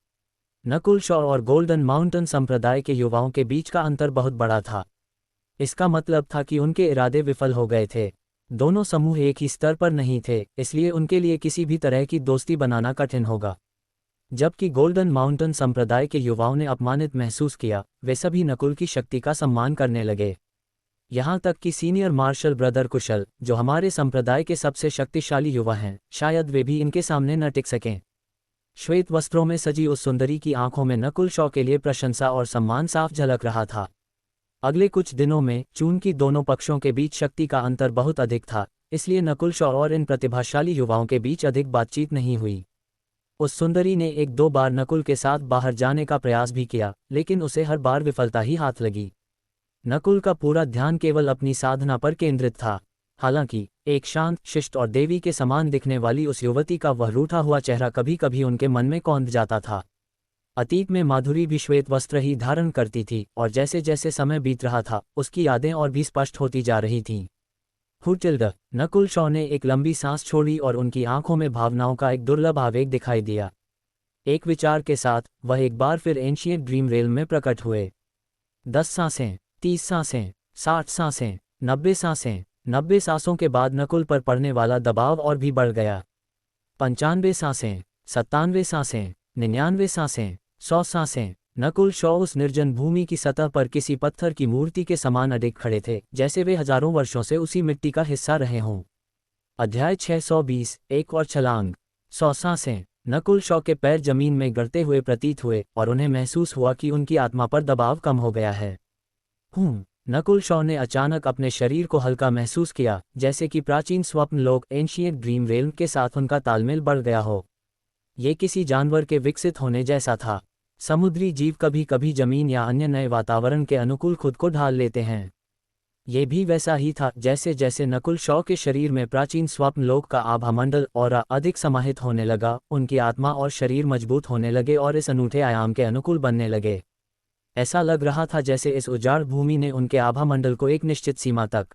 नकुल शॉ और गोल्डन माउंटेन संप्रदाय के युवाओं के बीच का अंतर बहुत बड़ा था। इसका मतलब था कि उनके इरादे विफल हो गए थे। दोनों समूह एक ही स्तर पर नहीं थे, इसलिए उनके लिए किसी भी तरह की दोस्ती बनाना कठिन होगा। जबकि गोल्डन माउंटेन संप्रदाय के युवाओं ने अपमानित महसूस किया, वे सभी नकुल की शक्ति का सम्मान करने लगे। यहाँ तक कि सीनियर मार्शल ब्रदर कुशल, जो हमारे संप्रदाय के सबसे शक्तिशाली युवा हैं, शायद वे भी इनके सामने न टिक सकें। श्वेत वस्त्रों में सजी उस सुंदरी की आंखों में नकुल शॉ के लिए प्रशंसा और सम्मान साफ झलक रहा था। अगले कुछ दिनों में चून की दोनों पक्षों के बीच शक्ति का अंतर बहुत अधिक था, इसलिए नकुल शॉ और इन प्रतिभाशाली युवाओं के बीच अधिक बातचीत नहीं हुई। उस सुंदरी ने एक दो बार नकुल के साथ बाहर जाने का प्रयास भी किया, लेकिन उसे हर बार विफलता ही हाथ लगी। नकुल का पूरा ध्यान केवल अपनी साधना पर केंद्रित था। हालांकि एक शांत, शिष्ट और देवी के समान दिखने वाली उस युवती का वह रूठा हुआ चेहरा कभी कभी उनके मन में कौंध जाता था। अतीत में माधुरी भी श्वेत वस्त्र ही धारण करती थी और जैसे जैसे समय बीत रहा था, उसकी यादें और भी स्पष्ट होती जा रही थीं। हुटिल्ड! नकुल शॉ ने एक लंबी सांस छोड़ी और उनकी आंखों में भावनाओं का एक दुर्लभ आवेग दिखाई दिया। एक विचार के साथ वह एक बार फिर एंशिएंट ड्रीम रेल में प्रकट हुए। 10 सांसें, 30 सांसें, 60 सांसें, 90 सांसें। 90 सांसों के बाद नकुल पर पड़ने वाला दबाव और भी बढ़ गया। 95 सांसें, 97 सांसें, 99 सांसें, 100 सांसें। नकुल शॉ उस निर्जन भूमि की सतह पर किसी पत्थर की मूर्ति के समान अडिग खड़े थे, जैसे वे हजारों वर्षों से उसी मिट्टी का हिस्सा रहे हों। अध्याय 620, एक और छलांग। 100 सांसें। नकुल शॉ के पैर जमीन में गड़ते हुए प्रतीत हुए और उन्हें महसूस हुआ कि उनकी आत्मा पर दबाव कम हो गया है। नकुल शॉ ने अचानक अपने शरीर को हल्का महसूस किया, जैसे कि प्राचीन स्वप्न लोक एंशिएंट ड्रीम रेल्म के साथ उनका तालमेल बढ़ गया हो। ये किसी जानवर के विकसित होने जैसा था। समुद्री जीव कभी कभी जमीन या अन्य नए वातावरण के अनुकूल खुद को ढाल लेते हैं। ये भी वैसा ही था। जैसे जैसे नकुल शॉ के शरीर में प्राचीन स्वप्न लोक का आभामंडल और अधिक समाहित होने लगा, उनकी आत्मा और शरीर मजबूत होने लगे और इस अनूठे आयाम के अनुकूल बनने लगे। ऐसा लग रहा था जैसे इस उजाड़ भूमि ने उनके आभामंडल को एक निश्चित सीमा तक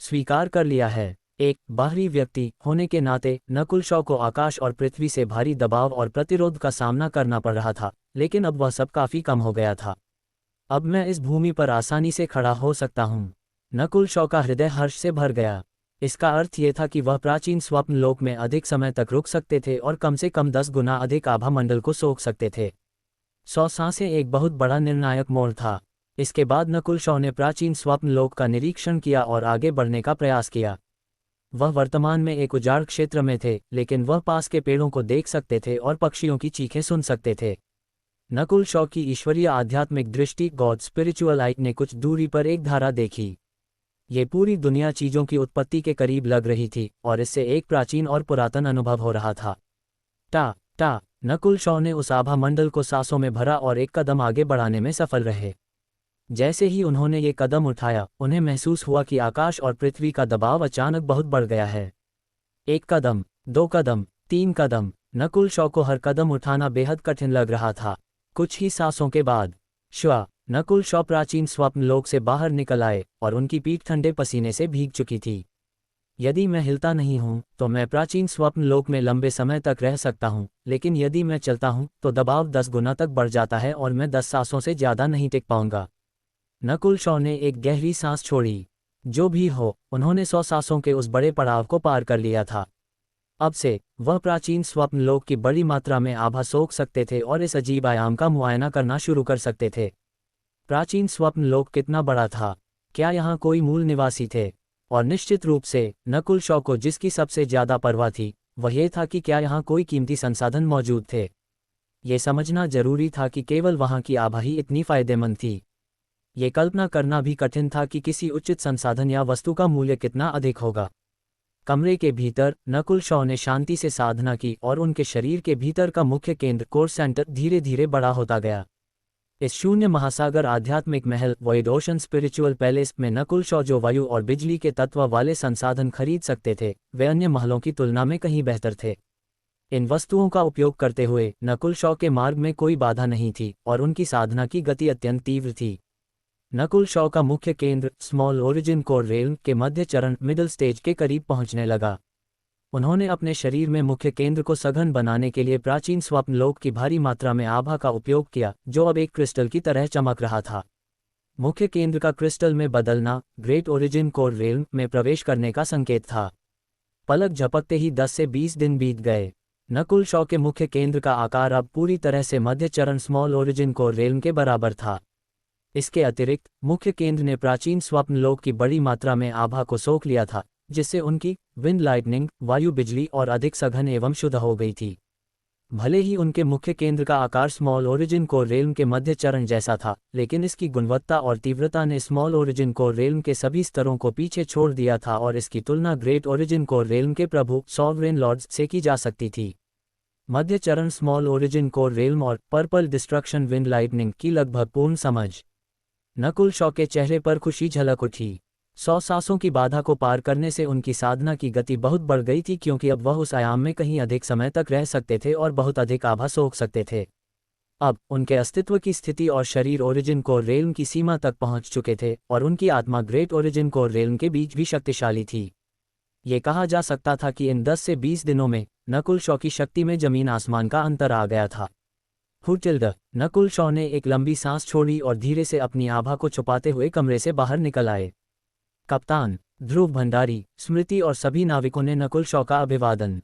स्वीकार कर लिया है। एक बाहरी व्यक्ति होने के नाते नकुल शॉ को आकाश और पृथ्वी से भारी दबाव और प्रतिरोध का सामना करना पड़ रहा था, लेकिन अब वह सब काफी कम हो गया था। अब मैं इस भूमि पर आसानी से खड़ा हो सकता हूँ। नकुल शॉ का हृदय हर्ष से भर गया। इसका अर्थ ये था कि वह प्राचीन स्वप्न लोक में अधिक समय तक रुक सकते थे और कम से कम 10 गुना अधिक आभामंडल को सोख सकते थे। 100 सांसें एक बहुत बड़ा निर्णायक मोड़ था। इसके बाद नकुल शॉ ने प्राचीन स्वप्न लोक का निरीक्षण किया और आगे बढ़ने का प्रयास किया। वह वर्तमान में एक उजाड़ क्षेत्र में थे, लेकिन वह पास के पेड़ों को देख सकते थे और पक्षियों की चीखें सुन सकते थे। नकुल शॉ की ईश्वरीय आध्यात्मिक दृष्टि, गॉड स्पिरिचुअल आई, ने कुछ दूरी पर एक धारा देखी। ये पूरी दुनिया चीजों की उत्पत्ति के करीब लग रही थी और इससे एक प्राचीन और पुरातन अनुभव हो रहा था। टा टा नकुल शॉ ने उस आभा मंडल को सांसों में भरा और एक कदम आगे बढ़ाने में सफल रहे। जैसे ही उन्होंने ये कदम उठाया, उन्हें महसूस हुआ कि आकाश और पृथ्वी का दबाव अचानक बहुत बढ़ गया है। एक कदम, दो कदम, तीन कदम, नकुल शॉ को हर कदम उठाना बेहद कठिन लग रहा था। कुछ ही सांसों के बाद श्वा नकुल शॉ प्राचीन स्वप्न लोक से बाहर निकल आए और उनकी पीठ ठंडे पसीने से भीग चुकी थी। यदि मैं हिलता नहीं हूं तो मैं प्राचीन स्वप्न लोक में लंबे समय तक रह सकता हूं, लेकिन यदि मैं चलता हूं तो दबाव 10 गुना तक बढ़ जाता है और मैं 10 सांसों से ज़्यादा नहीं टिक पाऊंगा। नकुल शॉ ने एक गहरी सांस छोड़ी। जो भी हो, उन्होंने 100 सांसों के उस बड़े पड़ाव को पार कर लिया था। अब से वह प्राचीन स्वप्न लोक की बड़ी मात्रा में आभा सोख सकते थे और इस अजीब आयाम का मुआयना करना शुरू कर सकते थे। प्राचीन स्वप्न लोक कितना बड़ा था? क्या यहाँ कोई मूल निवासी थे? और निश्चित रूप से नकुल शॉ को जिसकी सबसे ज्यादा परवाह थी वह ये था कि क्या यहाँ कोई कीमती संसाधन मौजूद थे। ये समझना जरूरी था कि केवल वहाँ की आभा ही इतनी फायदेमंद थी। ये कल्पना करना भी कठिन था कि किसी उचित संसाधन या वस्तु का मूल्य कितना अधिक होगा। कमरे के भीतर नकुल शॉ ने शांति से साधना की और उनके शरीर के भीतर का मुख्य केंद्र कोर सेंटर धीरे धीरे बड़ा होता गया। इस शून्य महासागर आध्यात्मिक महल वॉइड ओशन स्पिरिचुअल पैलेस में नकुल शॉ जो वायु और बिजली के तत्व वाले संसाधन खरीद सकते थे, वे अन्य महलों की तुलना में कहीं बेहतर थे। इन वस्तुओं का उपयोग करते हुए नकुल शॉ के मार्ग में कोई बाधा नहीं थी और उनकी साधना की गति अत्यंत तीव्र थी। नकुल शॉ का मुख्य केंद्र स्मॉल ओरिजिन कोर रेल्म के मध्य चरण मिडल स्टेज के करीब पहुंचने लगा। उन्होंने अपने शरीर में मुख्य केंद्र को सघन बनाने के लिए प्राचीन स्वप्न लोक की भारी मात्रा में आभा का उपयोग किया, जो अब एक क्रिस्टल की तरह चमक रहा था। मुख्य केंद्र का क्रिस्टल में बदलना ग्रेट ओरिजिन कोर रेल्म में प्रवेश करने का संकेत था। पलक झपकते ही 10 से 20 दिन बीत गए। नकुल शॉ के मुख्य केंद्र का आकार अब पूरी तरह से मध्य चरण स्मॉल ओरिजिन कोर रेल्म के बराबर था। इसके अतिरिक्त मुख्य केंद्र ने प्राचीन स्वप्न लोक की बड़ी मात्रा में आभा को सोख लिया था, जिससे उनकी विंड लाइटनिंग, वायु बिजली और अधिक सघन एवं शुद्ध हो गई थी। भले ही उनके मुख्य केंद्र का आकार स्मॉल ओरिजिन कोर रेल्म के मध्य चरण जैसा था, लेकिन इसकी गुणवत्ता और तीव्रता ने स्मॉल ओरिजिन कोर रेल्म के सभी स्तरों को पीछे छोड़ दिया था और इसकी तुलना ग्रेट ओरिजिन कोर रेल्म के प्रभु सॉवरेन लॉर्ड्स से की जा सकती थी। मध्य चरण स्मॉल ओरिजिन कोर रेल्म और पर्पल डिस्ट्रक्शन विंड लाइटनिंग की लगभग पूर्ण समझ। नकुल शॉ के चेहरे पर खुशी झलक उठी। 100 सांसों की बाधा को पार करने से उनकी साधना की गति बहुत बढ़ गई थी, क्योंकि अब वह उस आयाम में कहीं अधिक समय तक रह सकते थे और बहुत अधिक आभा सोख सकते थे। अब उनके अस्तित्व की स्थिति और शरीर ओरिजिन कोर रेल्म की सीमा तक पहुंच चुके थे और उनकी आत्मा ग्रेट ओरिजिन कोर रेल्म के बीच भी शक्तिशाली थी। ये कहा जा सकता था कि इन 10 से 20 दिनों में नकुल शॉ की शक्ति में जमीन आसमान का अंतर आ गया था। हुटिल्ड नकुल शॉ ने एक लंबी सांस छोड़ी और धीरे से अपनी आभा को छुपाते हुए कमरे से बाहर निकल आए। कप्तान, ध्रुव भंडारी, स्मृति और सभी नाविकों ने नकुल शॉ का अभिवादन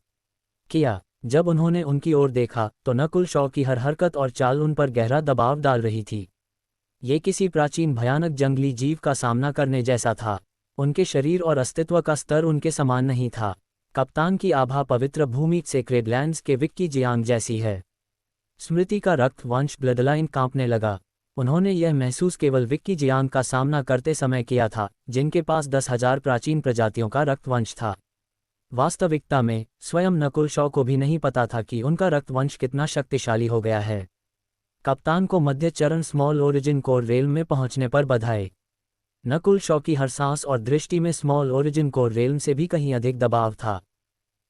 किया। जब उन्होंने उनकी ओर देखा तो नकुल शॉ की हर हरकत और चाल उन पर गहरा दबाव डाल रही थी। ये किसी प्राचीन भयानक जंगली जीव का सामना करने जैसा था। उनके शरीर और अस्तित्व का स्तर उनके समान नहीं था। कप्तान की आभा पवित्र भूमि सेक्रेड लैंड्स के विक्की जियांग जैसी है। स्मृति का रक्त वंश ब्लडलाइन कांपने लगा। उन्होंने यह महसूस केवल विक्की जियांग का सामना करते समय किया था, जिनके पास 10,000 प्राचीन प्रजातियों का रक्तवंश था। वास्तविकता में स्वयं नकुल शॉ को भी नहीं पता था कि उनका रक्तवंश कितना शक्तिशाली हो गया है। कप्तान को मध्य चरण स्मॉल ओरिजिन कोर रेल्म में पहुंचने पर बधाई। नकुल शॉ की हर सांस और दृष्टि में स्मॉल ओरिजिन कोर रेल्म से भी कहीं अधिक दबाव था।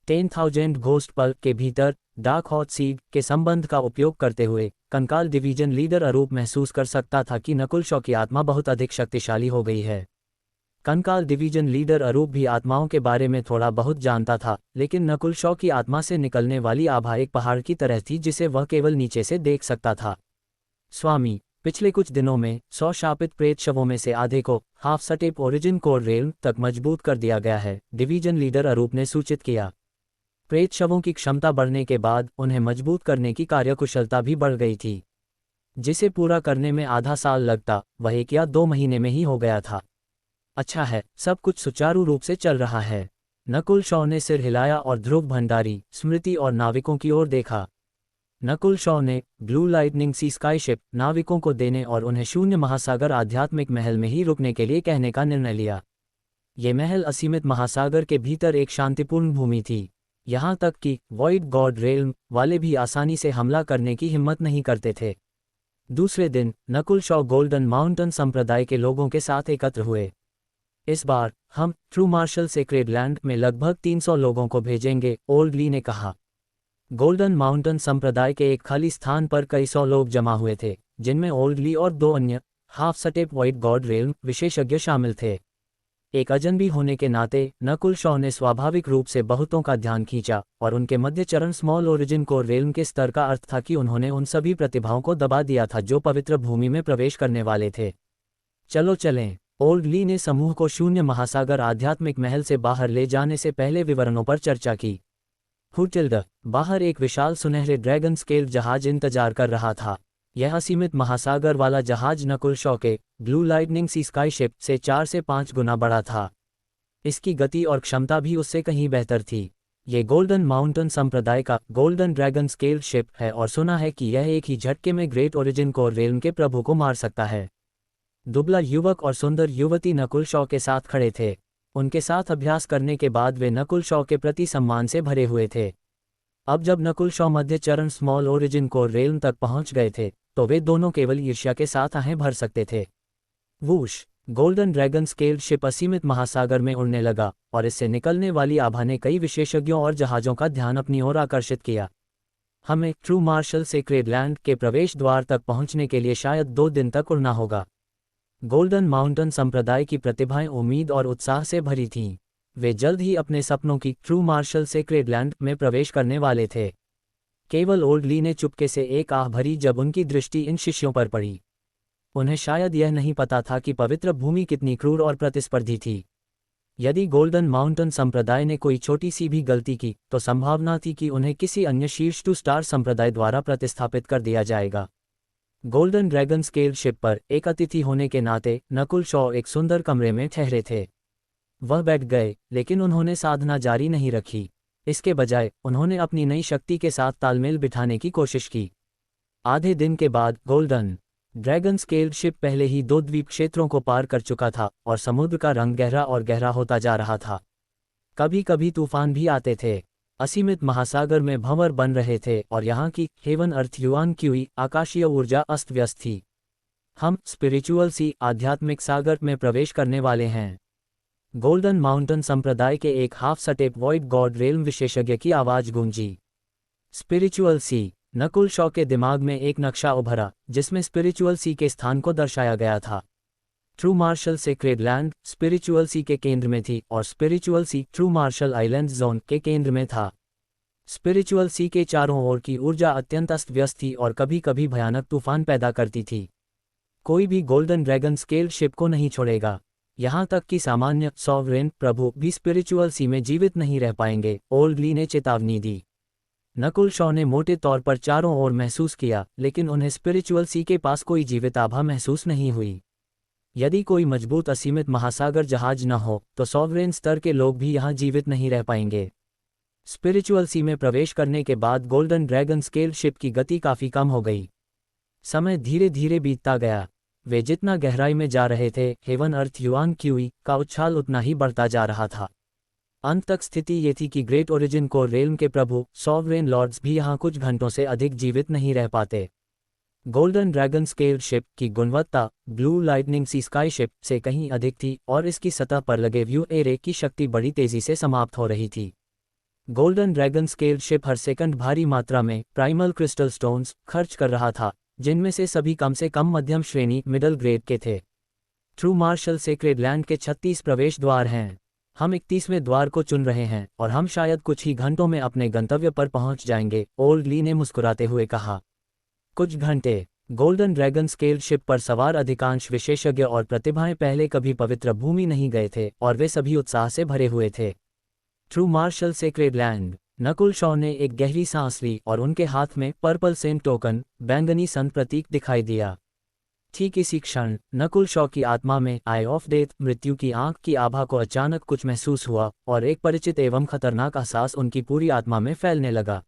10,000 घोस्ट पल्प के भीतर डार्क हॉट सीड के संबंध का उपयोग करते हुए कंकाल डिवीजन लीडर अरूप महसूस कर सकता था कि नकुल शॉ की आत्मा बहुत अधिक शक्तिशाली हो गई है। कंकाल डिवीजन लीडर अरूप भी आत्माओं के बारे में थोड़ा बहुत जानता था, लेकिन नकुल शॉ की आत्मा से निकलने वाली आभा एक पहाड़ की तरह थी जिसे वह केवल नीचे से देख सकता था। स्वामी, पिछले कुछ दिनों में 100 शापित प्रेत शवों में से आधे को half step origin core realm तक मजबूत कर दिया गया है, डिवीजन लीडर अरूप ने सूचित किया। प्रेत शवों की क्षमता बढ़ने के बाद उन्हें मजबूत करने की कार्यकुशलता भी बढ़ गई थी। जिसे पूरा करने में आधा साल लगता, वह 1 या 2 महीने में ही हो गया था। अच्छा है, सब कुछ सुचारू रूप से चल रहा है। नकुल शॉ ने सिर हिलाया और ध्रुव भंडारी, स्मृति और नाविकों की ओर देखा। नकुल शॉ ने ब्लू लाइटनिंग सी स्काईशिप नाविकों को देने और उन्हें शून्य महासागर आध्यात्मिक महल में ही रुकने के लिए कहने का निर्णय लिया। ये महल असीमित महासागर के भीतर एक शांतिपूर्ण भूमि थी, यहाँ तक कि वॉइड गॉड रेल्म वाले भी आसानी से हमला करने की हिम्मत नहीं करते थे। दूसरे दिन नकुल शॉ गोल्डन माउंटेन संप्रदाय के लोगों के साथ एकत्र हुए। इस बार हम ट्रू मार्शल सेक्रेड लैंड में लगभग 300 लोगों को भेजेंगे, ओल्ड ली ने कहा। गोल्डन माउंटेन संप्रदाय के एक खाली स्थान पर कई सौ लोग जमा हुए थे, जिनमें ओल्ड ली और 2 अन्य half step white God realm विशेषज्ञ शामिल थे। एक अजनबी होने के नाते नकुल शॉ ने स्वाभाविक रूप से बहुतों का ध्यान खींचा, और उनके मध्य चरण स्मॉल ओरिजिन कोर रेल्म के स्तर का अर्थ था कि उन्होंने उन सभी प्रतिभाओं को दबा दिया था जो पवित्र भूमि में प्रवेश करने वाले थे। चलो चलें, ओल्ड ली ने समूह को शून्य महासागर आध्यात्मिक महल से बाहर ले जाने से पहले विवरणों पर चर्चा की। हुटिल्ड, बाहर एक विशाल सुनहरे ड्रैगन स्केल जहाज इंतजार कर रहा था। यह असीमित महासागर वाला जहाज नकुल शॉ के ब्लू लाइटनिंग सी स्काई शिप से 4 से 5 गुना बड़ा था। इसकी गति और क्षमता भी उससे कहीं बेहतर थी। ये गोल्डन माउंटेन संप्रदाय का गोल्डन ड्रैगन स्केल शिप है और सुना है कि यह एक ही झटके में ग्रेट ओरिजिन कोर रेल्म के प्रभु को मार सकता है। दुबला युवक और सुंदर युवती नकुल शॉ के साथ खड़े थे। उनके साथ अभ्यास करने के बाद वे नकुल शॉ के प्रति सम्मान से भरे हुए थे। अब जब नकुल शॉ मध्य चरण स्मॉल ओरिजिन कोर रेल्म तक पहुंच गए थे, तो वे दोनों केवल ईर्ष्या के साथ आहें भर सकते थे। Whoosh, golden dragon scale ship असीमित महासागर में उड़ने लगा, और इससे निकलने वाली आभा ने कई विशेषज्ञों और जहाज़ों का ध्यान अपनी ओर आकर्षित किया। हमें ट्रू मार्शल सेक्रेड लैंड के प्रवेश द्वार तक पहुंचने के लिए शायद 2 दिन तक उड़ना होगा। गोल्डन माउंटेन संप्रदाय की प्रतिभाएं उम्मीद और उत्साह से भरी थीं। वे जल्द ही अपने सपनों की ट्रू मार्शल सेक्रेड लैंड में प्रवेश करने वाले थे। केवल ओल्ड ली ने चुपके से एक आह भरी जब उनकी दृष्टि इन शिष्यों पर पड़ी। उन्हें शायद यह नहीं पता था कि पवित्र भूमि कितनी क्रूर और प्रतिस्पर्धी थी। यदि गोल्डन माउंटेन संप्रदाय ने कोई छोटी सी भी गलती की, तो संभावना थी कि उन्हें किसी अन्य शीर्ष 2 स्टार संप्रदाय द्वारा प्रतिस्थापित कर दिया जाएगा। गोल्डन ड्रैगन स्केल शिप पर एक अतिथि होने के नाते नकुल शॉ एक सुंदर कमरे में ठहरे थे। वह बैठ गए, लेकिन उन्होंने साधना जारी नहीं रखी। इसके बजाय उन्होंने अपनी नई शक्ति के साथ तालमेल बिठाने की कोशिश की। आधे दिन के बाद गोल्डन ड्रैगन स्केल शिप पहले ही 2 द्वीप क्षेत्रों को पार कर चुका था, और समुद्र का रंग गहरा और गहरा होता जा रहा था। कभी कभी तूफान भी आते थे। असीमित महासागर में भंवर बन रहे थे, और यहाँ की हेवन अर्थ युआन क्यूई आकाशीय ऊर्जा अस्त व्यस्त थी। हम स्पिरिचुअल सी आध्यात्मिक सागर में प्रवेश करने वाले हैं। गोल्डन माउंटेन संप्रदाय के एक half step void god realm विशेषज्ञ की आवाज गूंजी। स्पिरिचुअल सी, नकुल शॉ के दिमाग में एक नक्शा उभरा, जिसमें स्पिरिचुअल सी के स्थान को दर्शाया गया था। True martial sacred land spiritual sea के केंद्र में थी, और spiritual sea true martial island zone के केंद्र में था। स्पिरिचुअल सी के चारों ओर की ऊर्जा अत्यंत अस्त व्यस्त थी और कभी कभी भयानक तूफान पैदा करती थी। कोई भी गोल्डन ड्रैगन स्केल शिप को नहीं छोड़ेगा, यहाँ तक कि सामान्य सॉवरेन प्रभु भी स्पिरिचुअल सी में जीवित नहीं रह पाएंगे, ओल्ड ली ने चेतावनी दी। नकुल शॉ ने मोटे तौर पर चारों ओर महसूस किया, लेकिन उन्हें स्पिरिचुअल सी के पास कोई जीवित आभा महसूस नहीं हुई। यदि कोई मजबूत असीमित महासागर जहाज न हो, तो सॉवरेन स्तर के लोग भी यहाँ जीवित नहीं रह पाएंगे। स्पिरिचुअल सी में प्रवेश करने के बाद गोल्डन ड्रैगन स्केल शिप की गति काफ़ी कम हो गई। समय धीरे धीरे बीतता गया। वे जितना गहराई में जा रहे थे, हेवन अर्थ युआन क्यूई का उछाल उतना ही बढ़ता जा रहा था। अंत तक स्थिति ये थी कि ग्रेट ओरिजिन कोर रेल्म के प्रभु सॉवरेन लॉर्ड्स भी यहाँ कुछ घंटों से अधिक जीवित नहीं रह पाते। गोल्डन ड्रैगन स्केल शिप की गुणवत्ता ब्लू लाइटनिंग सी स्काई शिप से कहीं अधिक थी, और इसकी सतह पर लगे व्यू एरे की शक्ति बड़ी तेजी से समाप्त हो रही थी। गोल्डन ड्रैगन स्केल शिप हर सेकंड भारी मात्रा में प्राइमल क्रिस्टल स्टोन्स खर्च कर रहा था, जिनमें से सभी कम से कम मध्यम श्रेणी मिडल ग्रेड के थे। ट्रू मार्शल सेक्रेड लैंड के 36 प्रवेश द्वार हैं। हम 31वें द्वार को चुन रहे हैं, और हम शायद कुछ ही घंटों में अपने गंतव्य पर पहुंच जाएंगे, ओल्ड ली ने मुस्कुराते हुए कहा। कुछ घंटे। गोल्डन ड्रैगन स्केल शिप पर सवार अधिकांश विशेषज्ञ और प्रतिभाएं पहले कभी पवित्र भूमि नहीं गए थे, और वे सभी उत्साह से भरे हुए थे। True martial sacred land. Nakul Shaw ने एक गहरी सांस ली, और उनके हाथ में पर्पल सेंट टोकन बैंगनी सन प्रतीक दिखाई दिया। ठीक इसी क्षण नकुल शॉ की आत्मा में आई ऑफ डेथ मृत्यु की आंख की आभा को अचानक कुछ महसूस हुआ, और एक परिचित एवं खतरनाक एहसास उनकी पूरी आत्मा में फैलने लगा।